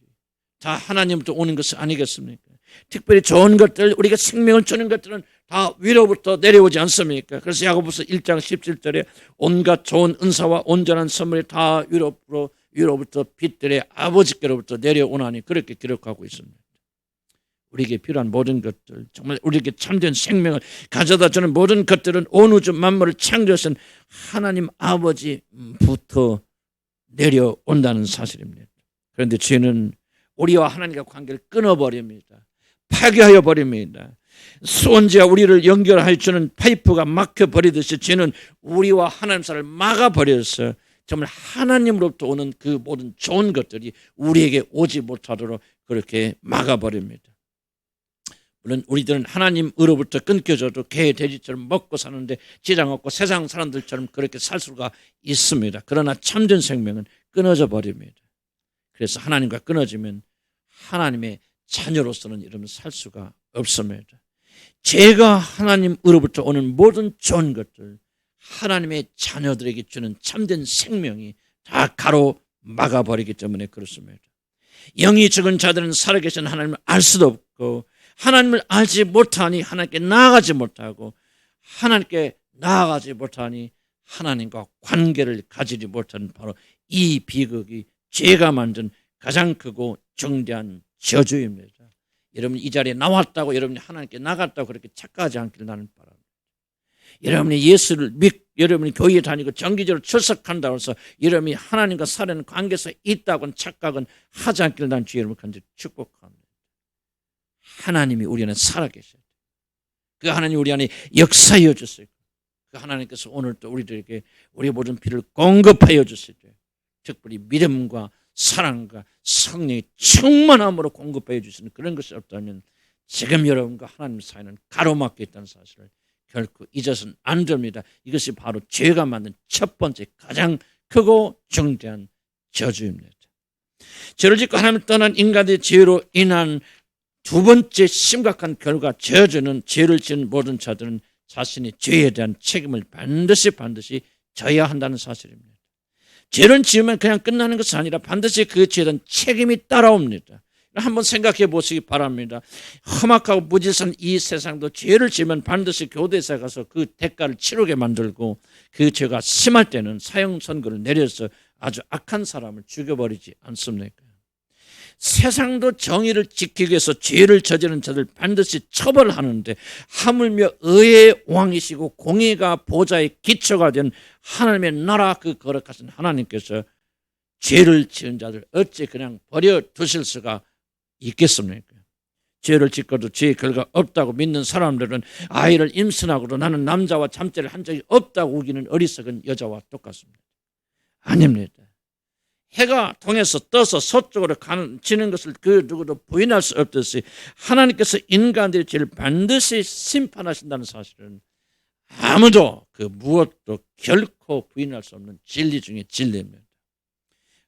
다 하나님부터 오는 것이 아니겠습니까? 특별히 좋은 것들, 우리가 생명을 주는 것들은 다 위로부터 내려오지 않습니까? 그래서 야고보서 1장 17절에 온갖 좋은 은사와 온전한 선물이 다 위로부터 빛들의 아버지께로부터 내려오나니 그렇게 기록하고 있습니다. 우리에게 필요한 모든 것들, 정말 우리에게 참된 생명을 가져다 주는 모든 것들은 온 우주 만물을 창조하신 하나님 아버지부터 내려온다는 사실입니다. 그런데 죄는 우리와 하나님과 관계를 끊어버립니다. 파괴하여 버립니다. 수원지와 우리를 연결하여 주는 파이프가 막혀버리듯이 죄는 우리와 하나님 사이를 막아버려서 정말 하나님으로부터 오는 그 모든 좋은 것들이 우리에게 오지 못하도록 그렇게 막아버립니다. 물론 우리들은 하나님으로부터 끊겨져도 개, 돼지처럼 먹고 사는데 지장 없고 세상 사람들처럼 그렇게 살 수가 있습니다. 그러나 참된 생명은 끊어져 버립니다. 그래서 하나님과 끊어지면 하나님의 자녀로서는 이러면 살 수가 없습니다. 죄가 하나님으로부터 오는 모든 좋은 것들, 하나님의 자녀들에게 주는 참된 생명이 다 가로막아버리기 때문에 그렇습니다. 영이 죽은 자들은 살아계신 하나님을 알 수도 없고 하나님을 알지 못하니 하나님께 나아가지 못하고 하나님께 나아가지 못하니 하나님과 관계를 가지지 못하는 바로 이 비극이 죄가 만든 가장 크고 중대한 저주입니다. 여러분 이 자리에 나왔다고 여러분이 하나님께 나갔다고 그렇게 착각하지 않기를 나는 바랍니다. 여러분이 예수를 믿고 여러분이 교회에 다니고 정기적으로 출석한다고 해서 여러분이 하나님과 살아있는 관계에서 있다고는 착각은 하지 않기를 나는 주의 이름으로 간절히 축복합니다. 하나님이 우리 안에 살아계셔요. 그 하나님 우리 안에 역사하여 주세요. 그 하나님께서 오늘 또 우리들에게 우리 모든 필요를 공급하여 주세요. 특별히 믿음과 사랑과 성령의 충만함으로 공급해 주시는 그런 것이 없다면 지금 여러분과 하나님 사이는 가로막혀 있다는 사실을 결코 잊어서는 안 됩니다. 이것이 바로 죄가 만든 첫 번째 가장 크고 중대한 저주입니다. 죄를 짓고 하나님을 떠난 인간의 죄로 인한 두 번째 심각한 결과 저주는 죄를 지은 모든 자들은 자신의 죄에 대한 책임을 반드시 져야 한다는 사실입니다. 죄를 지으면 그냥 끝나는 것이 아니라 반드시 그 죄에 대한 책임이 따라옵니다. 한번 생각해 보시기 바랍니다. 험악하고 무질서한 이 세상도 죄를 지으면 반드시 교도소에 가서 그 대가를 치르게 만들고 그 죄가 심할 때는 사형 선고를 내려서 아주 악한 사람을 죽여버리지 않습니까? 세상도 정의를 지키기 위해서 죄를 저지른 자들 반드시 처벌하는데 하물며 의의 왕이시고 공의가 보좌의 기초가 된 하나님의 나라 그 거룩하신 하나님께서 죄를 지은 자들 어찌 그냥 버려 두실 수가 있겠습니까? 죄를 짓고도 죄의 결과 없다고 믿는 사람들은 아이를 임신하고도 나는 남자와 잠자리를 한 적이 없다고 우기는 어리석은 여자와 똑같습니다. 아닙니다. 해가 동에서 떠서 서쪽으로 지는 것을 그 누구도 부인할 수 없듯이 하나님께서 인간들의 죄를 반드시 심판하신다는 사실은 아무도 그 무엇도 결코 부인할 수 없는 진리 중에 진리입니다.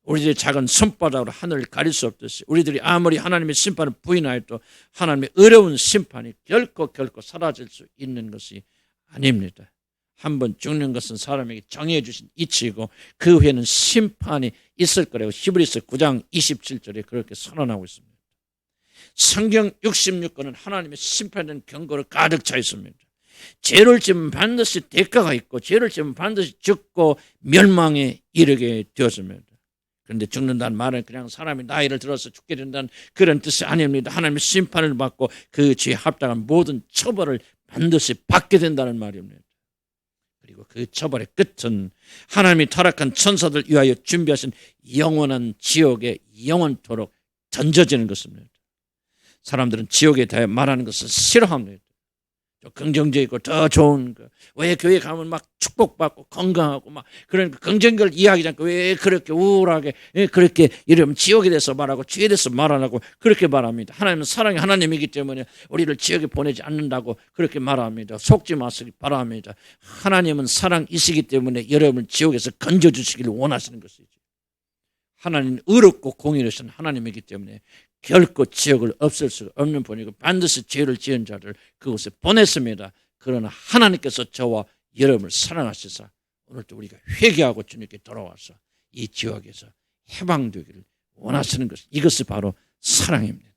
우리들이 작은 손바닥으로 하늘을 가릴 수 없듯이 우리들이 아무리 하나님의 심판을 부인하여도 하나님의 어려운 심판이 결코 사라질 수 있는 것이 아닙니다. 한번 죽는 것은 사람에게 정해 주신 이치이고 그 후에는 심판이 있을 거라고 히브리서 9장 27절에 그렇게 선언하고 있습니다. 성경 66권은 하나님의 심판된 경고로 가득 차 있습니다. 죄를 지으면 반드시 대가가 있고 죄를 지으면 반드시 죽고 멸망에 이르게 되었습니다. 그런데 죽는다는 말은 그냥 사람이 나이를 들어서 죽게 된다는 그런 뜻이 아닙니다. 하나님의 심판을 받고 그 죄에 합당한 모든 처벌을 반드시 받게 된다는 말입니다. 그리고 그 처벌의 끝은 하나님이 타락한 천사들 위하여 준비하신 영원한 지옥에 영원토록 던져지는 것입니다. 사람들은 지옥에 대해 말하는 것을 싫어합니다. 더 긍정적이고 더 좋은 거. 왜 교회 가면 막 축복받고 건강하고 막 그런 긍정적을 이야기하지 않고 왜 그렇게 우울하게 그렇게 이러면 지옥에 대해서 말하고 죄에 대해서 말 안 하고 그렇게 말합니다. 하나님은 사랑의 하나님이기 때문에 우리를 지옥에 보내지 않는다고 그렇게 말합니다. 속지 마시기 바랍니다. 하나님은 사랑이시기 때문에 여러분을 지옥에서 건져주시기를 원하시는 것이죠. 하나님은 의롭고 공의로우신 하나님이기 때문에 결코 지옥을 없앨 수 없는 분이고 반드시 죄를 지은 자를 그곳에 보냈습니다. 그러나 하나님께서 저와 여러분을 사랑하시사 오늘도 우리가 회개하고 주님께 돌아와서 이 지옥에서 해방되기를 원하시는 것, 이것이 바로 사랑입니다.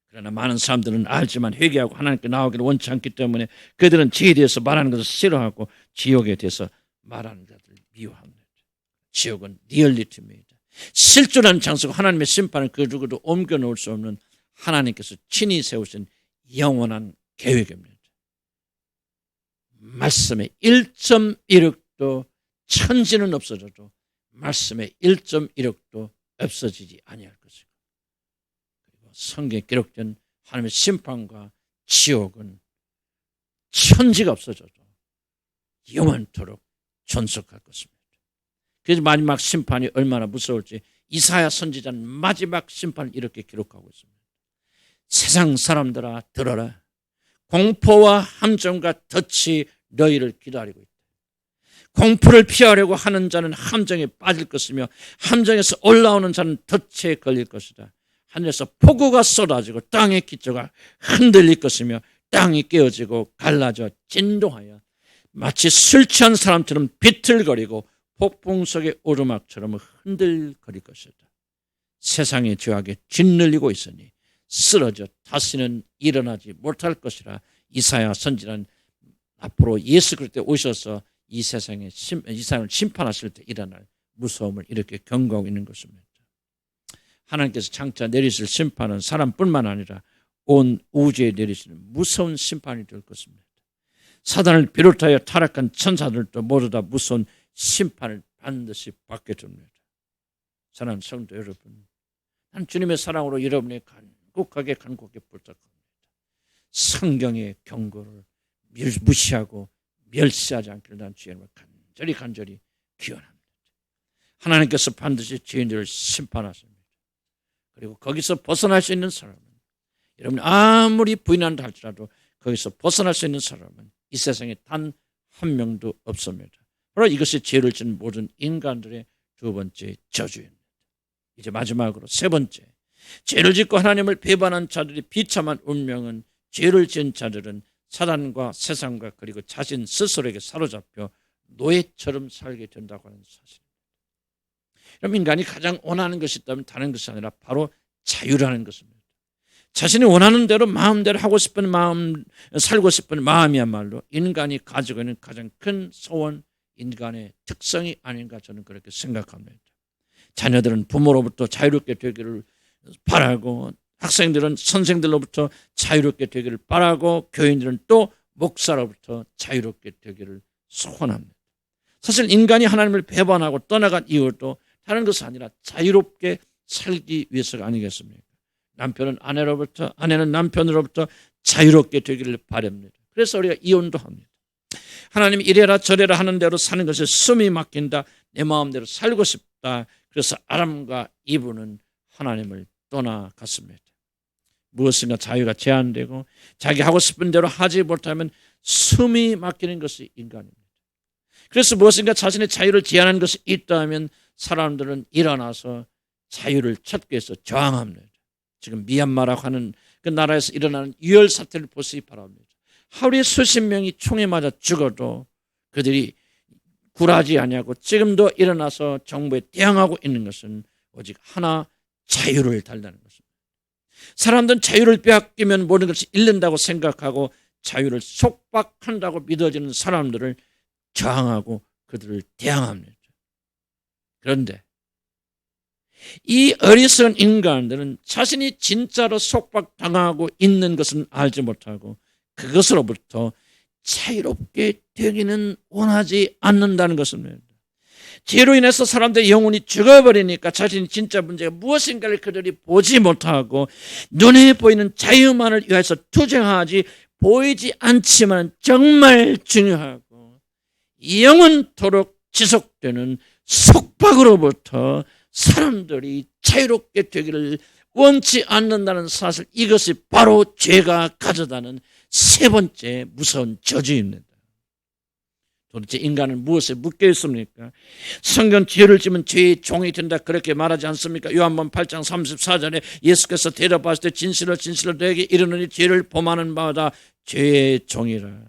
그러나 많은 사람들은 알지만 회개하고 하나님께 나오기를 원치 않기 때문에 그들은 죄에 대해서 말하는 것을 싫어하고 지옥에 대해서 말하는 자들을 미워합니다. 지옥은 리얼리티입니다. 실존한 장소고 하나님의 심판을 그 누구도 옮겨놓을 수 없는 하나님께서 친히 세우신 영원한 계획입니다. 말씀의 1.1억도 천지는 없어져도 말씀의 1.1억도 없어지지 아니할 것이고 그리고 성경에 기록된 하나님의 심판과 지옥은 천지가 없어져도 영원토록 존속할 것입니다. 그래서 마지막 심판이 얼마나 무서울지 이사야 선지자는 마지막 심판을 이렇게 기록하고 있습니다. 세상 사람들아 들어라. 공포와 함정과 덫이 너희를 기다리고 있다. 공포를 피하려고 하는 자는 함정에 빠질 것이며 함정에서 올라오는 자는 덫에 걸릴 것이다. 하늘에서 폭우가 쏟아지고 땅의 기초가 흔들릴 것이며 땅이 깨어지고 갈라져 진동하여 마치 술 취한 사람처럼 비틀거리고 폭풍 속의 오르막처럼 흔들거릴 것이다. 세상의 죄악에 짓눌리고 있으니 쓰러져 다시는 일어나지 못할 것이라. 이사야 선지자는 앞으로 예수 그리스도에 오셔서 이 세상을 심판하실 때 일어날 무서움을 이렇게 경고하고 있는 것입니다. 하나님께서 장차 내리실 심판은 사람뿐만 아니라 온 우주에 내리시는 무서운 심판이 될 것입니다. 사단을 비롯하여 타락한 천사들도 모두 다 무서운 심판을 반드시 받게 됩니다. 사랑하는 성도 여러분, 난 주님의 사랑으로 여러분의 간곡하게 부탁합니다. 성경의 경고를 무시하고 멸시하지 않기를 난 주님을 간절히 기원합니다. 하나님께서 반드시 죄인들을 심판하십니다. 그리고 거기서 벗어날 수 있는 사람은 여러분이 아무리 부인한다 할지라도 거기서 벗어날 수 있는 사람은 이 세상에 단 한 명도 없습니다. 바로 이것이 죄를 지은 모든 인간들의 두 번째 저주입니다. 이제 마지막으로 세 번째, 죄를 짓고 하나님을 배반한 자들이 비참한 운명은 죄를 지은 자들은 사단과 세상과 그리고 자신 스스로에게 사로잡혀 노예처럼 살게 된다고 하는 사실입니다. 그럼 인간이 가장 원하는 것이 있다면 다른 것이 아니라 바로 자유라는 것입니다. 자신이 원하는 대로 마음대로 하고 싶은 마음, 살고 싶은 마음이야말로 인간이 가지고 있는 가장 큰 소원, 인간의 특성이 아닌가 저는 그렇게 생각합니다. 자녀들은 부모로부터 자유롭게 되기를 바라고, 학생들은 선생들로부터 자유롭게 되기를 바라고, 교인들은 또 목사로부터 자유롭게 되기를 소원합니다. 사실 인간이 하나님을 배반하고 떠나간 이유도 다른 것이 아니라 자유롭게 살기 위해서가 아니겠습니까? 남편은 아내로부터, 아내는 남편으로부터 자유롭게 되기를 바랍니다. 그래서 우리가 이혼도 합니다. 하나님이 이래라 저래라 하는 대로 사는 것에 숨이 막힌다. 내 마음대로 살고 싶다. 그래서 아담과 이브는 하나님을 떠나갔습니다. 무엇인가 자유가 제한되고 자기 하고 싶은 대로 하지 못하면 숨이 막히는 것이 인간입니다. 그래서 무엇인가 자신의 자유를 제한하는 것이 있다면 사람들은 일어나서 자유를 찾기 위해서 저항합니다. 지금 미얀마라고 하는 그 나라에서 일어나는 유혈 사태를 보시기 바랍니다. 하루에 수십 명이 총에 맞아 죽어도 그들이 굴하지 아니하고 지금도 일어나서 정부에 대항하고 있는 것은 오직 하나, 자유를 달라는 것입니다. 사람들은 자유를 빼앗기면 모든 것이 잃는다고 생각하고 자유를 속박한다고 믿어지는 사람들을 저항하고 그들을 대항합니다. 그런데 이 어리석은 인간들은 자신이 진짜로 속박당하고 있는 것은 알지 못하고 그것으로부터 자유롭게 되기는 원하지 않는다는 것입니다. 죄로 인해서 사람들의 영혼이 죽어버리니까 자신이 진짜 문제가 무엇인가를 그들이 보지 못하고 눈에 보이는 자유만을 위해서 투쟁하지, 보이지 않지만 정말 중요하고 영원토록 지속되는 속박으로부터 사람들이 자유롭게 되기를 원치 않는다는 사실, 이것이 바로 죄가 가져다는 세 번째 무서운 저주입니다. 도대체 인간은 무엇에 묶여 있습니까? 성경 죄를 지면 죄의 종이 된다 그렇게 말하지 않습니까? 요한복음 8장 34절에 예수께서 대답하실 때 진실로 진실로 너에게 이르노니 죄를 범하는 바마다 죄의 종이라.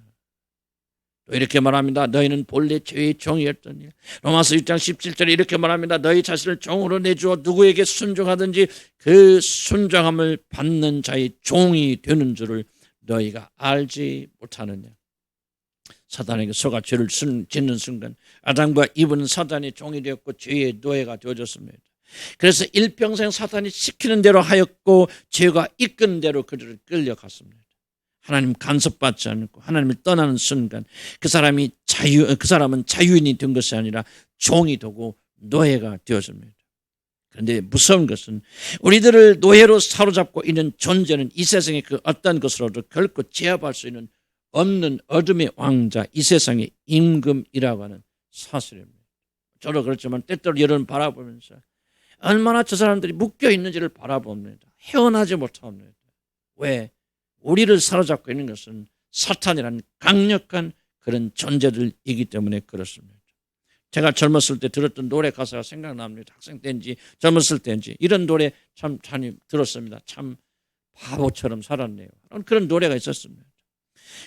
또 이렇게 말합니다. 너희는 본래 죄의 종이었더니. 로마서 6장 17절에 이렇게 말합니다. 너희 자신을 종으로 내주어 누구에게 순종하든지 그 순종함을 받는 자의 종이 되는 줄을 너희가 알지 못하느냐. 사단에게 속아 죄를 짓는 순간 아담과 이브는 사단의 종이 되었고 죄의 노예가 되어졌습니다. 그래서 일평생 사단이 시키는 대로 하였고 죄가 이끄는 대로 그들을 끌려갔습니다. 하나님 간섭받지 않고 하나님을 떠나는 순간 그 사람은 자유인이 된 것이 아니라 종이 되고 노예가 되었습니다. 그런데 무서운 것은 우리들을 노예로 사로잡고 있는 존재는 이 세상의 그 어떤 것으로도 결코 제압할 수 있는 없는 어둠의 왕자, 이 세상의 임금이라고 하는 사실입니다. 저도 그렇지만 때때로 여러분 바라보면서 얼마나 저 사람들이 묶여 있는지를 바라봅니다. 헤어나지 못합니다. 왜? 우리를 사로잡고 있는 것은 사탄이라는 강력한 그런 존재들이기 때문에 그렇습니다. 제가 젊었을 때 들었던 노래 가사가 생각납니다. 학생 때인지 젊었을 때인지 이런 노래 참 들었습니다. 참 바보처럼 살았네요. 그런 노래가 있었습니다.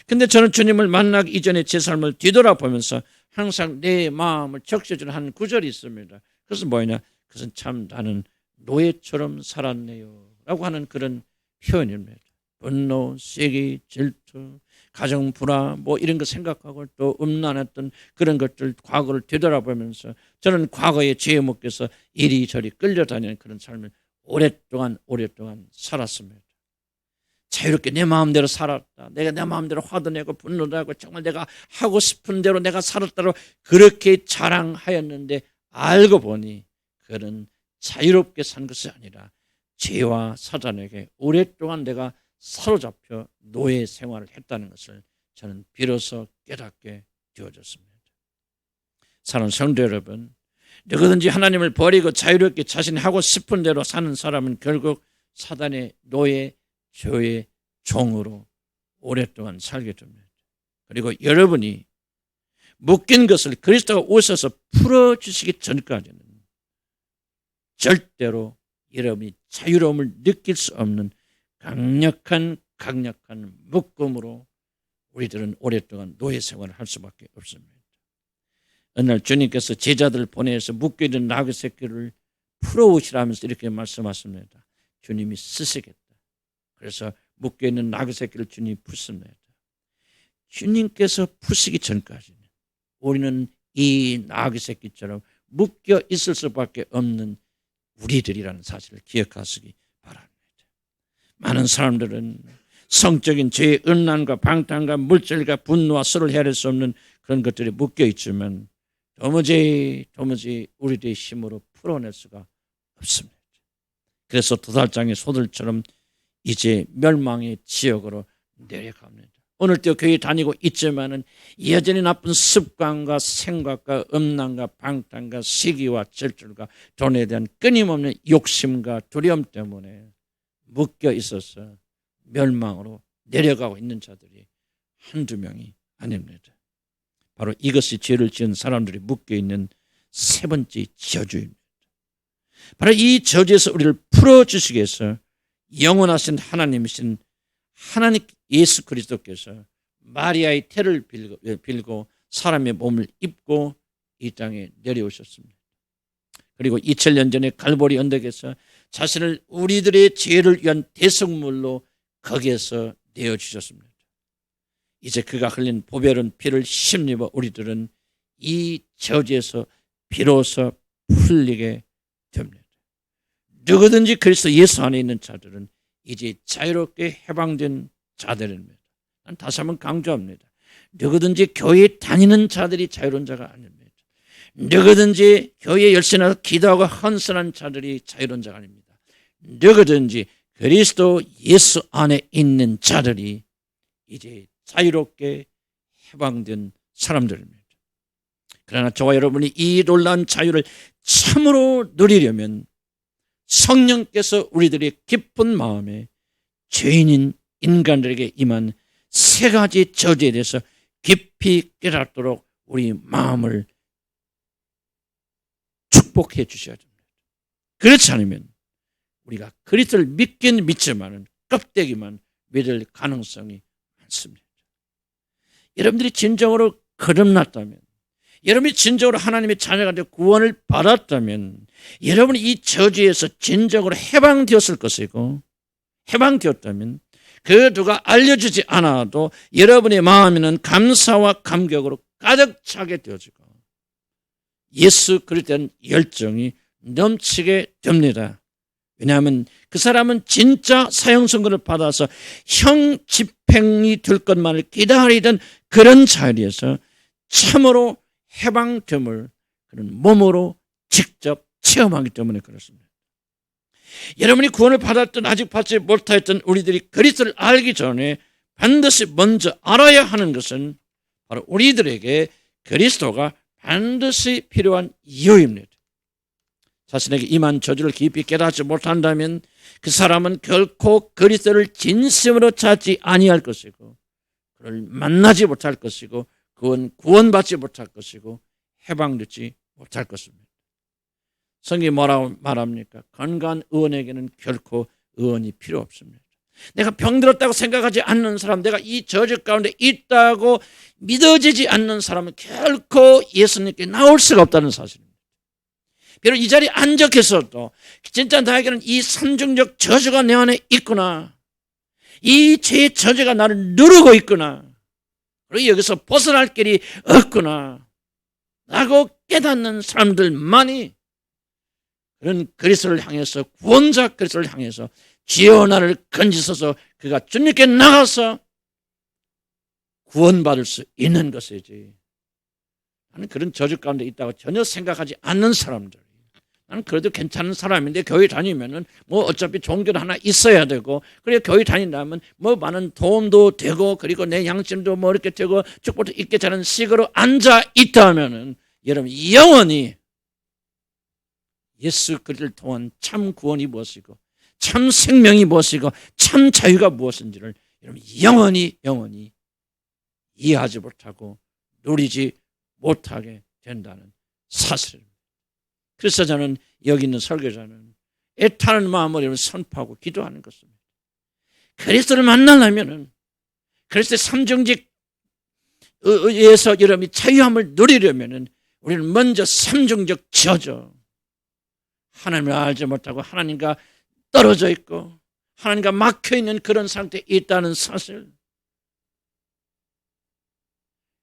근데 저는 주님을 만나기 이전에 제 삶을 뒤돌아보면서 항상 내 마음을 적셔주는 한 구절이 있습니다. 그것은 뭐냐? 그것은 참 나는 노예처럼 살았네요 라고 하는 그런 표현입니다. 분노, 시기, 질투, 가정 불화 뭐 이런 거 생각하고 또 음란했던 그런 것들 과거를 되돌아보면서 저는 과거의 죄에 묶여서 이리저리 끌려다니는 그런 삶을 오랫동안 살았습니다. 자유롭게 내 마음대로 살았다. 내가 내 마음대로 화도 내고 분노도 하고 정말 내가 하고 싶은 대로 내가 살았다고 그렇게 자랑하였는데 알고 보니 그는 자유롭게 산 것이 아니라 죄와 사단에게 오랫동안 내가 사로잡혀 노예 생활을 했다는 것을 저는 비로소 깨닫게 되어졌습니다. 사랑하는 성도 여러분, 누구든지 하나님을 버리고 자유롭게 자신이 하고 싶은 대로 사는 사람은 결국 사단의 노예, 죄의 종으로 오랫동안 살게 됩니다. 그리고 여러분이 묶인 것을 그리스도가 오셔서 풀어주시기 전까지는 절대로 여러분이 자유로움을 느낄 수 없는 강력한 묶음으로 우리들은 오랫동안 노예 생활을 할 수밖에 없습니다. 어느 날 주님께서 제자들을 보내서 묶여있는 나귀 새끼를 풀어오시라면서 이렇게 말씀하십니다. 주님이 쓰시겠다. 그래서 묶여있는 나귀 새끼를 주님이 푸십니다. 주님께서 푸시기 전까지는 우리는 이 나귀 새끼처럼 묶여 있을 수밖에 없는 우리들이라는 사실을 기억하시기 바랍니다. 많은 사람들은 성적인 죄의 음란과 방탕과 물질과 분노와 서로 헤아릴 수 없는 그런 것들이 묶여 있지만 도무지 우리들의 힘으로 풀어낼 수가 없습니다. 그래서 도살장의 소들처럼 이제 멸망의 지역으로 내려갑니다. 오늘도 교회 다니고 있지만은 여전히 나쁜 습관과 생각과 음란과 방탕과 시기와 질투가 돈에 대한 끊임없는 욕심과 두려움 때문에 묶여 있어서 멸망으로 내려가고 있는 자들이 한두 명이 아닙니다. 바로 이것이 죄를 지은 사람들이 묶여 있는 세 번째 저주입니다. 바로 이 저주에서 우리를 풀어주시기 위해서 영원하신 하나님이신 하나님 예수 그리스도께서 마리아의 태를 빌고 사람의 몸을 입고 이 땅에 내려오셨습니다. 그리고 2000년 전에 갈보리 언덕에서 자신을 우리들의 죄를 위한 대속물로 거기에서 내어주셨습니다. 이제 그가 흘린 보배로운 피를 힘입어 우리들은 이 저주에서 비로소 풀리게 됩니다. 누구든지 그리스도 예수 안에 있는 자들은 이제 자유롭게 해방된 자들입니다. 난 다시 한번 강조합니다. 누구든지 교회에 다니는 자들이 자유로운 자가 아닙니다. 누구든지 교회에 열심히 나서 기도하고 헌신한 자들이 자유로운 자가 아닙니다. 누구든지 그리스도 예수 안에 있는 자들이 이제 자유롭게 해방된 사람들입니다. 그러나 저와 여러분이 이 놀라운 자유를 참으로 누리려면 성령께서 우리들의 깊은 마음에 죄인인 인간들에게 임한 세 가지 저주에 대해서 깊이 깨닫도록 우리 마음을 축복해 주셔야 됩니다. 그렇지 않으면 우리가 그리스도를 믿긴 믿지만은 껍데기만 믿을 가능성이 많습니다. 여러분들이 진정으로 거듭났다면, 여러분이 진정으로 하나님의 자녀가 되어 구원을 받았다면 여러분이 이 저주에서 진정으로 해방되었을 것이고, 해방되었다면 그 누가 알려주지 않아도 여러분의 마음에는 감사와 감격으로 가득 차게 되어지고 예수 그리스도에 대한 열정이 넘치게 됩니다. 왜냐하면 그 사람은 진짜 사형 선고를 받아서 형 집행이 될 것만을 기다리던 그런 자리에서 참으로 해방됨을 그런 몸으로 직접 체험하기 때문에 그렇습니다. 여러분이 구원을 받았든 아직 받지 못하였던 우리들이 그리스도를 알기 전에 반드시 먼저 알아야 하는 것은 바로 우리들에게 그리스도가 반드시 필요한 이유입니다. 자신에게 임한 저주를 깊이 깨닫지 못한다면 그 사람은 결코 그리스도를 진심으로 찾지 아니할 것이고 그를 만나지 못할 것이고 그건 구원받지 못할 것이고 해방되지 못할 것입니다. 성경이 뭐라고 말합니까? 건강한 의원에게는 결코 의원이 필요 없습니다. 내가 병들었다고 생각하지 않는 사람, 내가 이 저주 가운데 있다고 믿어지지 않는 사람은 결코 예수님께 나올 수가 없다는 사실입니다. 비록 이 자리에 앉아 계셔도 진짜 나에게는 이 산중적 저주가 내 안에 있구나, 이 죄의 저주가 나를 누르고 있구나, 그리고 여기서 벗어날 길이 없구나 라고 깨닫는 사람들만이 그런 그리스도를 향해서, 구원자 그리스도를 향해서 주여 나를 건지소서 그가 주님께 나가서 구원받을 수 있는 것이지, 나는 그런 저주 가운데 있다고 전혀 생각하지 않는 사람들, 나는 그래도 괜찮은 사람인데 교회 다니면은 뭐 어차피 종교는 하나 있어야 되고, 그래 교회 다닌다면 뭐 많은 도움도 되고 그리고 내 양심도 뭐 이렇게 되고 축복도 있게 자는 식으로 앉아 있다면은 여러분 영원히 예수 그리스도를 통한 참 구원이 무엇이고 참 생명이 무엇이고 참 자유가 무엇인지를 여러분 영원히 이해하지 못하고 누리지 못하게 된다는 사실입니다. 그래서 저는 여기 있는 설교자는 애타는 마음으로 여러분 선포하고 기도하는 것입니다. 그리스도를 만나려면은 그리스도의 삼중직 의해서 여러분이 자유함을 누리려면은 우리는 먼저 삼중적 저주, 하나님을 알지 못하고 하나님과 떨어져 있고 하나님과 막혀 있는 그런 상태에 있다는 사실,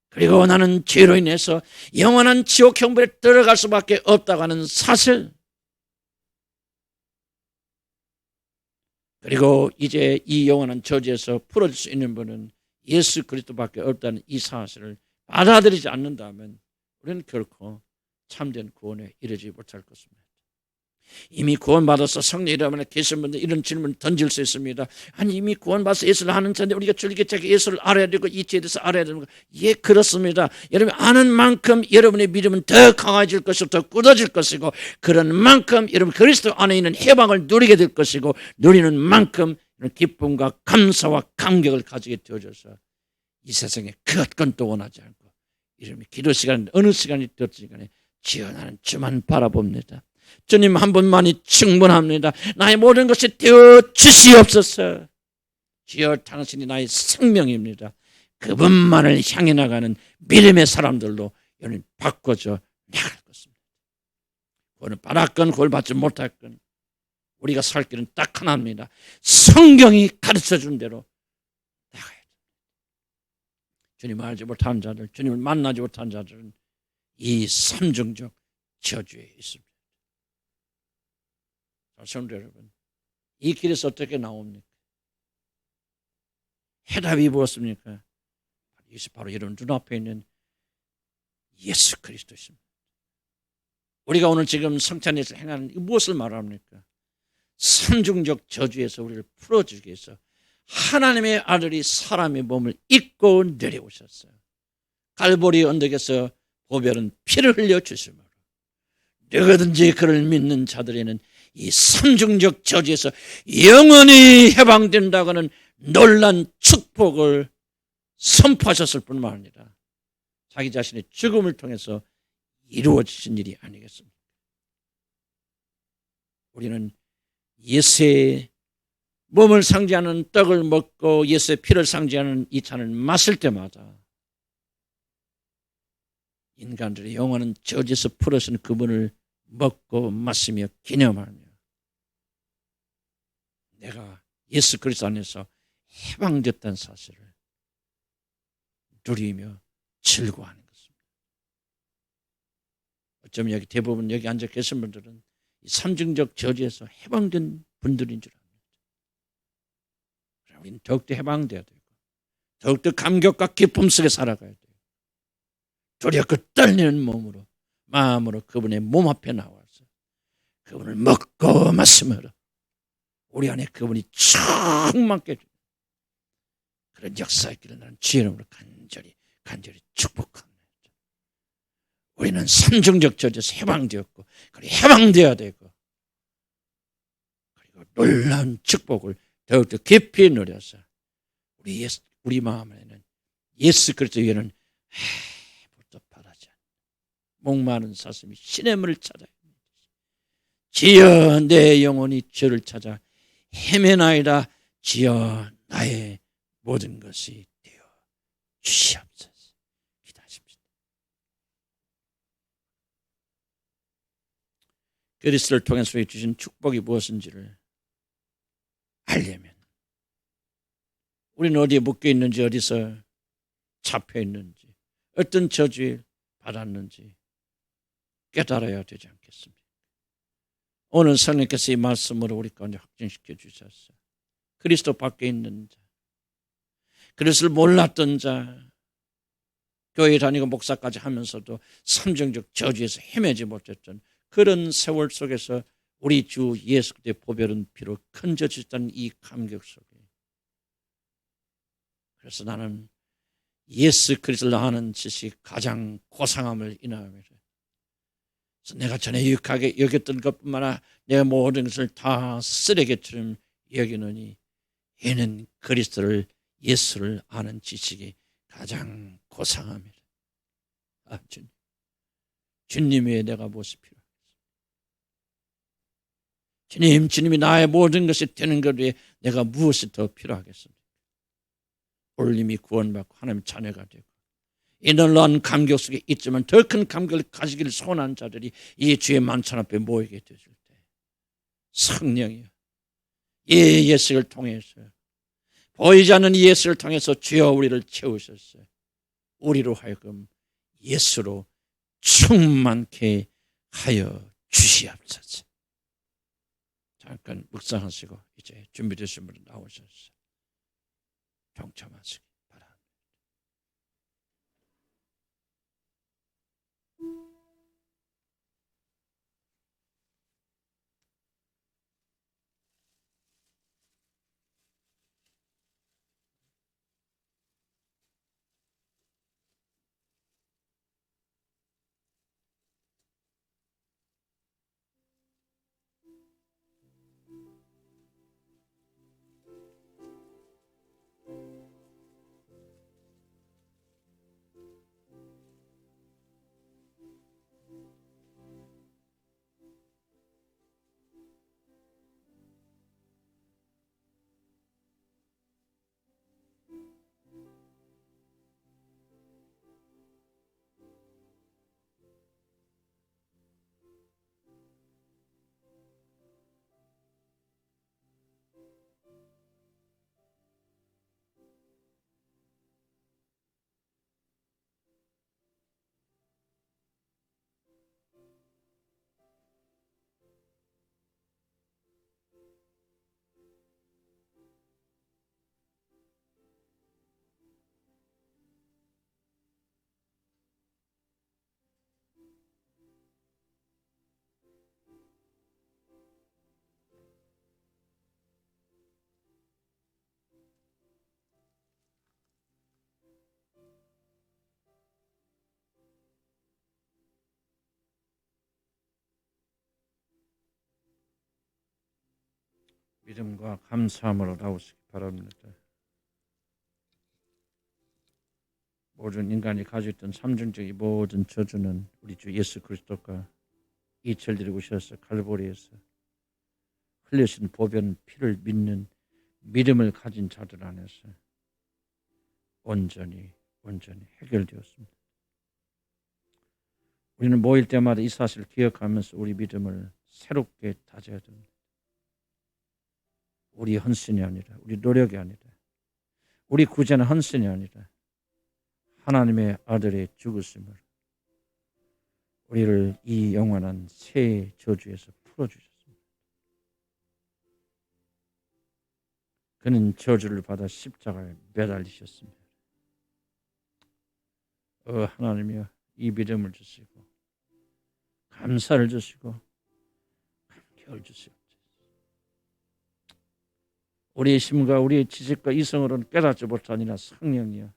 그리고 나는 죄로 인해서 영원한 지옥 형벌에 들어갈 수밖에 없다고 하는 사실, 그리고 이제 이 영원한 저주에서 풀어질 수 있는 분은 예수 그리스도밖에 없다는 이 사실을 받아들이지 않는다면 우리는 결코 참된 구원에 이르지 못할 것입니다. 이미 구원받아서 성령 이름으로 계신 분들 이런 질문 던질 수 있습니다. 아니 이미 구원받아서 예수를 아는 자인데 우리가 줄기차게 예수를 알아야 되고 이치에 대해서 알아야 되는 거. 예, 그렇습니다. 여러분 아는 만큼 여러분의 믿음은 더 강해질 것이고 더 굳어질 것이고 그런 만큼 여러분 그리스도 안에 있는 해방을 누리게 될 것이고 누리는 만큼 기쁨과 감사와 감격을 가지게 되어져서 이 세상에 그 어떤 또 원하지 않고 이름이 기도 시간 어느 시간이 되었든 간에 주여 나는 주만 바라봅니다. 주님 한 분만이 충분합니다. 나의 모든 것이 되어 주시옵소서. 주여 당신이 나의 생명입니다. 그분만을 향해 나가는 믿음의 사람들로 여러분 바꿔져 나갈 것입니다. 구원을 받았건 구원을 받지 못했건 우리가 살 길은 딱 하나입니다. 성경이 가르쳐준 대로 나가야 됩니다. 주님을 알지 못한 자들, 주님을 만나지 못한 자들은 이 삼중적 저주에 있습니다. 성도 여러분, 이 길에서 어떻게 나옵니까? 해답이 무엇입니까? 이것이 바로 여러분 눈앞에 있는 예수 그리스도입니다. 우리가 오늘 지금 성찬에서 행하는 무엇을 말합니까? 삼중적 저주에서 우리를 풀어주기 위해서 하나님의 아들이 사람의 몸을 입고 내려오셨어요. 갈보리 언덕에서 보별은 피를 흘려 주심으로 누구든지 그를 믿는 자들에는 이 삼중적 저주에서 영원히 해방된다고는 놀란 축복을 선포하셨을 뿐만 아니라 자기 자신의 죽음을 통해서 이루어지신 일이 아니겠습니까? 우리는 예수의 몸을 상징하는 떡을 먹고 예수의 피를 상징하는 이 잔을 마실 때마다 인간들의 영원한 저주에서 풀어진 그분을 먹고 마시며 기념하며 내가 예수 그리스도 안에서 해방됐다는 사실을 누리며 즐거워하는 것입니다. 어쩌면 여기 대부분 여기 앉아 계신 분들은 이 삼중적 저주에서 해방된 분들인 줄 압니다. 우리는 더욱더 해방되어야 되고 더욱더 감격과 기쁨 속에 살아가야 돼요. 두렵고 떨리는 몸으로 마음으로 그분의 몸 앞에 나와서 그분을 먹고 마시므로 우리 안에 그분이 충만케 해주는 그런 역사의 길을 나는 주의 이름으로 간절히 축복합니다. 우리는 삼중적 저주에서 해방되었고 그리고 해방되어야 되고 그리고 놀라운 축복을 더욱더 깊이 누려서 우리 마음 안에는 예수 그리스도 위에는 해부터 바라지 않는 목마른 사슴이 시냇물을 찾아 주여 내 영혼이 주를 찾아 헤매나이다. 주여 나의 모든 것이 되어 주시옵소서. 기도하십시다. 그리스도를 통해서 주신 축복이 무엇인지를 알려면 우리는 어디에 묶여 있는지 어디서 잡혀 있는지 어떤 저주를 받았는지 깨달아야 되지 않겠습니까? 오늘 성령께서 이 말씀으로 우리 가운데 확증시켜 주셨어요. 그리스도 밖에 있는 자, 그리스도를 몰랐던 자, 교회 다니고 목사까지 하면서도 삼중적 저주에서 헤매지 못했던 그런 세월 속에서 우리 주 예수 그리스도의 보배로운 피로 건져주셨다는 이 감격 속에 그래서 나는 예수 그리스도를 아는 지식이 가장 고상함을 인하여서 내가 전에 유익하게 여겼던 것뿐만 아니라 내 모든 것을 다 쓰레기처럼 여기느니 이는 그리스도를 예수를 아는 지식이 가장 고상합니다. 주님 외에 내가 무엇이 필요하겠습니까? 주님이 나의 모든 것이 되는 것 위해 내가 무엇이 더 필요하겠습니까? 오늘 이미 구원받고 하나님의 자녀가 되고 이 놀라운 감격 속에 있지만 더 큰 감격을 가지기를 소원하는 자들이 이 주의 만찬 앞에 모이게 되실 때 성령이여 이 예수를 통해서 보이지 않는 이 예수를 통해서 주여 우리를 채우셨어요. 우리로 하여금 예수로 충만케 하여 주시옵소서. 잠깐 묵상하시고 이제 준비되신 분은 나오셔서 동참하시기 바랍니다. 믿음과 감사함으로 나오시기 바랍니다. 모든 인간이 가지고 있던 삼중적인 모든 저주는 우리 주 예수 그리스도가 이철 오셔서 갈보리에서 흘리신 보변 피를 믿는 믿음을 가진 자들 안에서 온전히 해결되었습니다. 우리는 모일 때마다 이 사실을 기억하면서 우리 믿음을 새롭게 다져야 됩니다. 우리 헌신이 아니라, 우리 노력이 아니라, 우리 구제는 헌신이 아니라 하나님의 아들의 죽으심을 우리를 이 영원한 새 저주에서 풀어주셨습니다. 그는 저주를 받아 십자가에 매달리셨습니다. 하나님이여, 이 믿음을 주시고 감사를 주시고 감격을 주시옵소서. 우리의 힘과 우리의 지식과 이성으로는 깨닫지 못하니라 성령이여,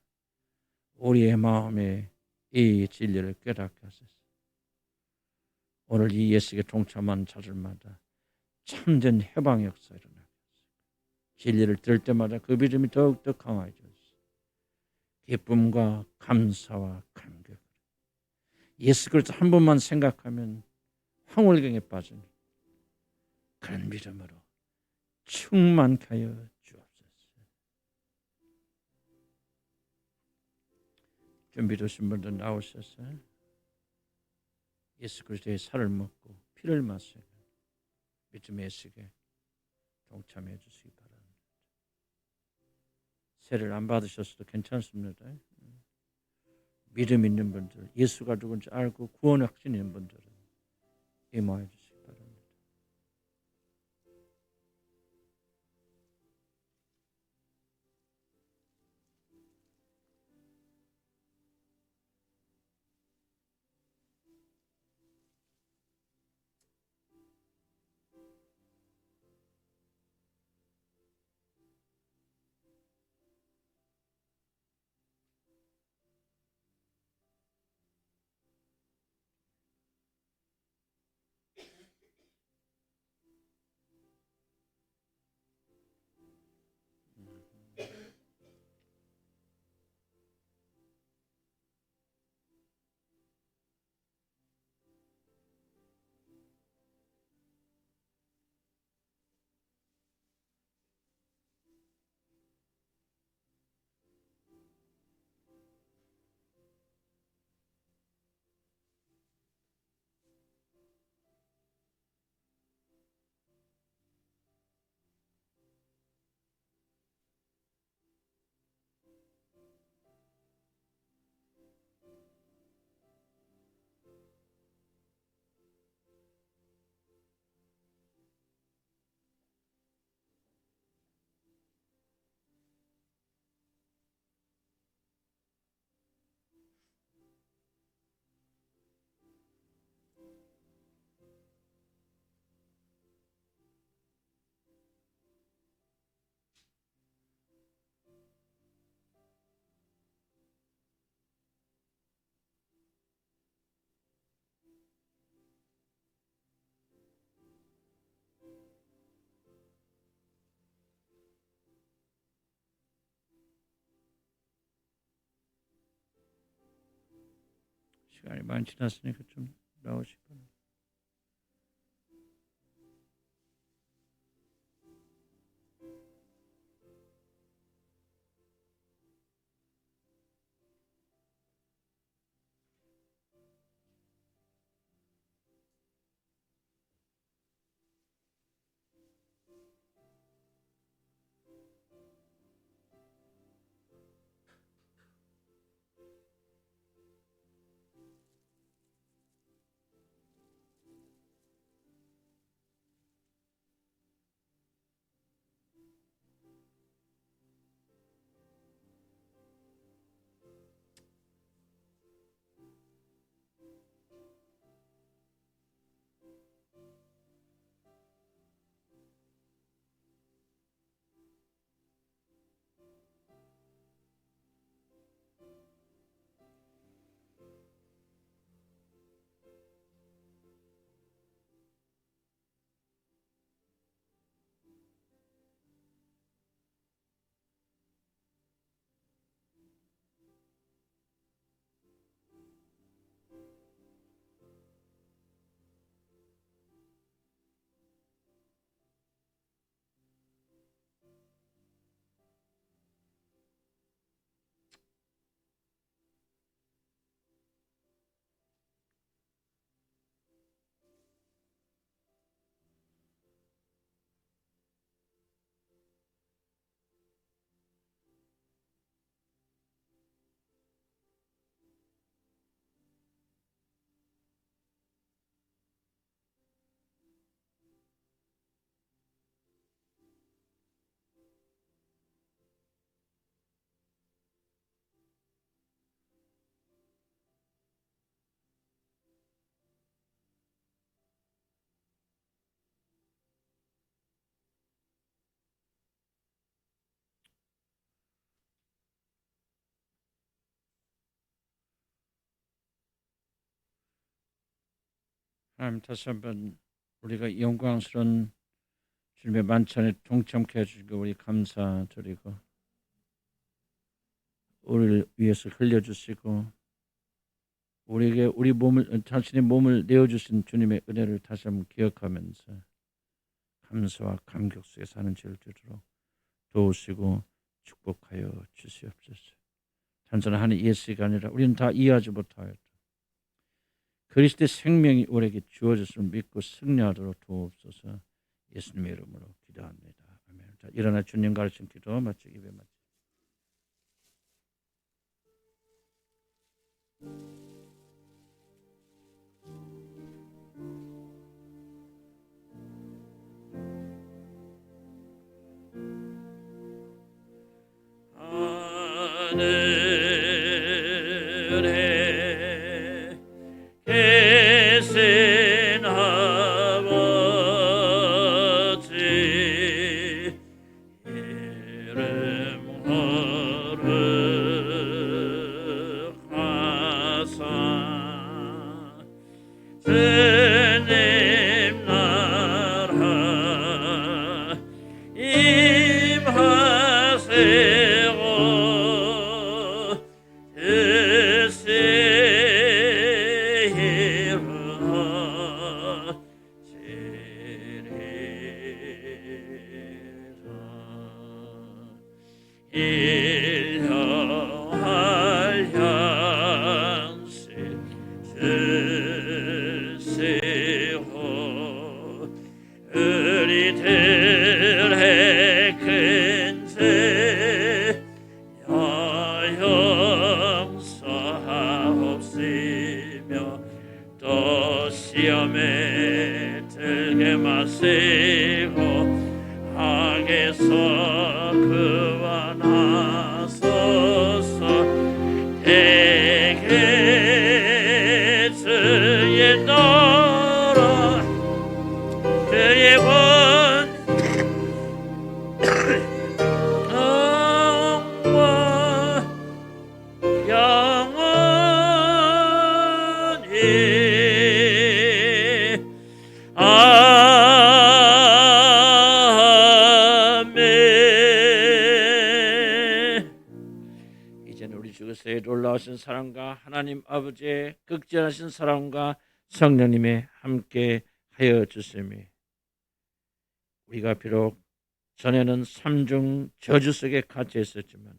우리의 마음에 이 진리를 깨닫게 하소서. 오늘 이 예식에 동참한 자들마다 참된 해방의 역사 일어나게 하소서. 진리를 들을 때마다 그 믿음이 더욱더 강화해져서 기쁨과 감사와 감격, 예수 그리스도 한 번만 생각하면 황홀경에 빠진 그런 믿음으로 충만케 하여 주옵소서. 준비되신 분들 나오셔서 예수 그리스도의 살을 먹고 피를 마시고 믿음의 예식에 동참해 주시기 바랍니다. 세를 안 받으셨어도 괜찮습니다. 믿음 있는 분들, 예수가 누군지 알고 구원의 확신 있는 분들은 임하여 주시기 바랍니다. 시간이 많이 지났으니까 좀 나오시기 바랍니다. 하나님, 다시 한번 우리가 영광스러운 주님의 만찬에 동참케 해주시고 우리 감사드리고, 우리를 위해서 흘려주시고 우리에게 우리 몸을, 자신의 몸을 내어주신 주님의 은혜를 다시 한번 기억하면서 감사와 감격 속에 사는 죄를 되도록 도우시고 축복하여 주시옵소서. 단순한 예수가 아니라 우리는 다 이해하지 못하였다. 그리스도의 생명이 우리에게 주어졌음을 믿고 승리하도록 도옵소서. 예수님의 이름으로 기도합니다. 아멘. 자, 일어나 주님 가르친 기도 마치기 위해 마치. 하늘에 계신 아버지, 이름 거룩하사 주님 나라 임하세요. 일혀할 양식 주시오. 우리들의 큰 죄 용서하옵시며 또 시험에 들게 마시고 악에서 구원하소서. 대개 주의 나라 주의 권 영원 영원히 아멘. 예수 그리스도의 놀라우신 사랑과 하나님 아버지의 극진하신 사랑과 성령님의 함께 하여 주시며 우리가 비록 전에는 삼중 저주 속에 갇혀 있었지만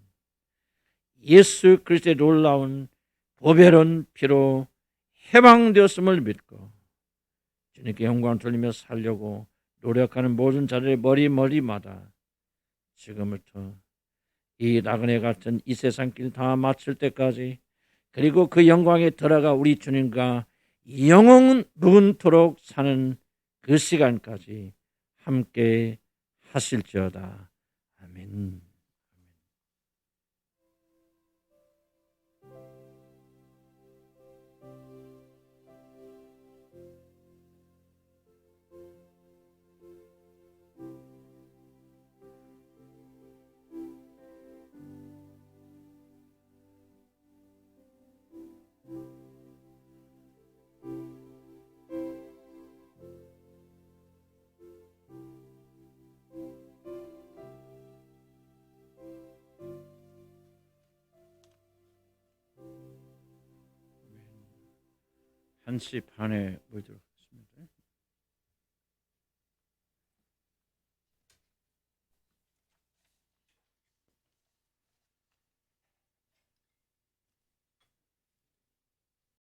예수 그리스도의 놀라운 보배로운 피로 해방되었음을 믿고 주님께 영광을 돌리며 살려고 노력하는 모든 자들의 머리마다 지금부터 이 나그네 같은 이 세상 길 다 마칠 때까지 그리고 그 영광에 들어가 우리 주님과 영원 무근토록 사는 그 시간까지 함께 하실지어다. 아멘. 한시 반에 모이도록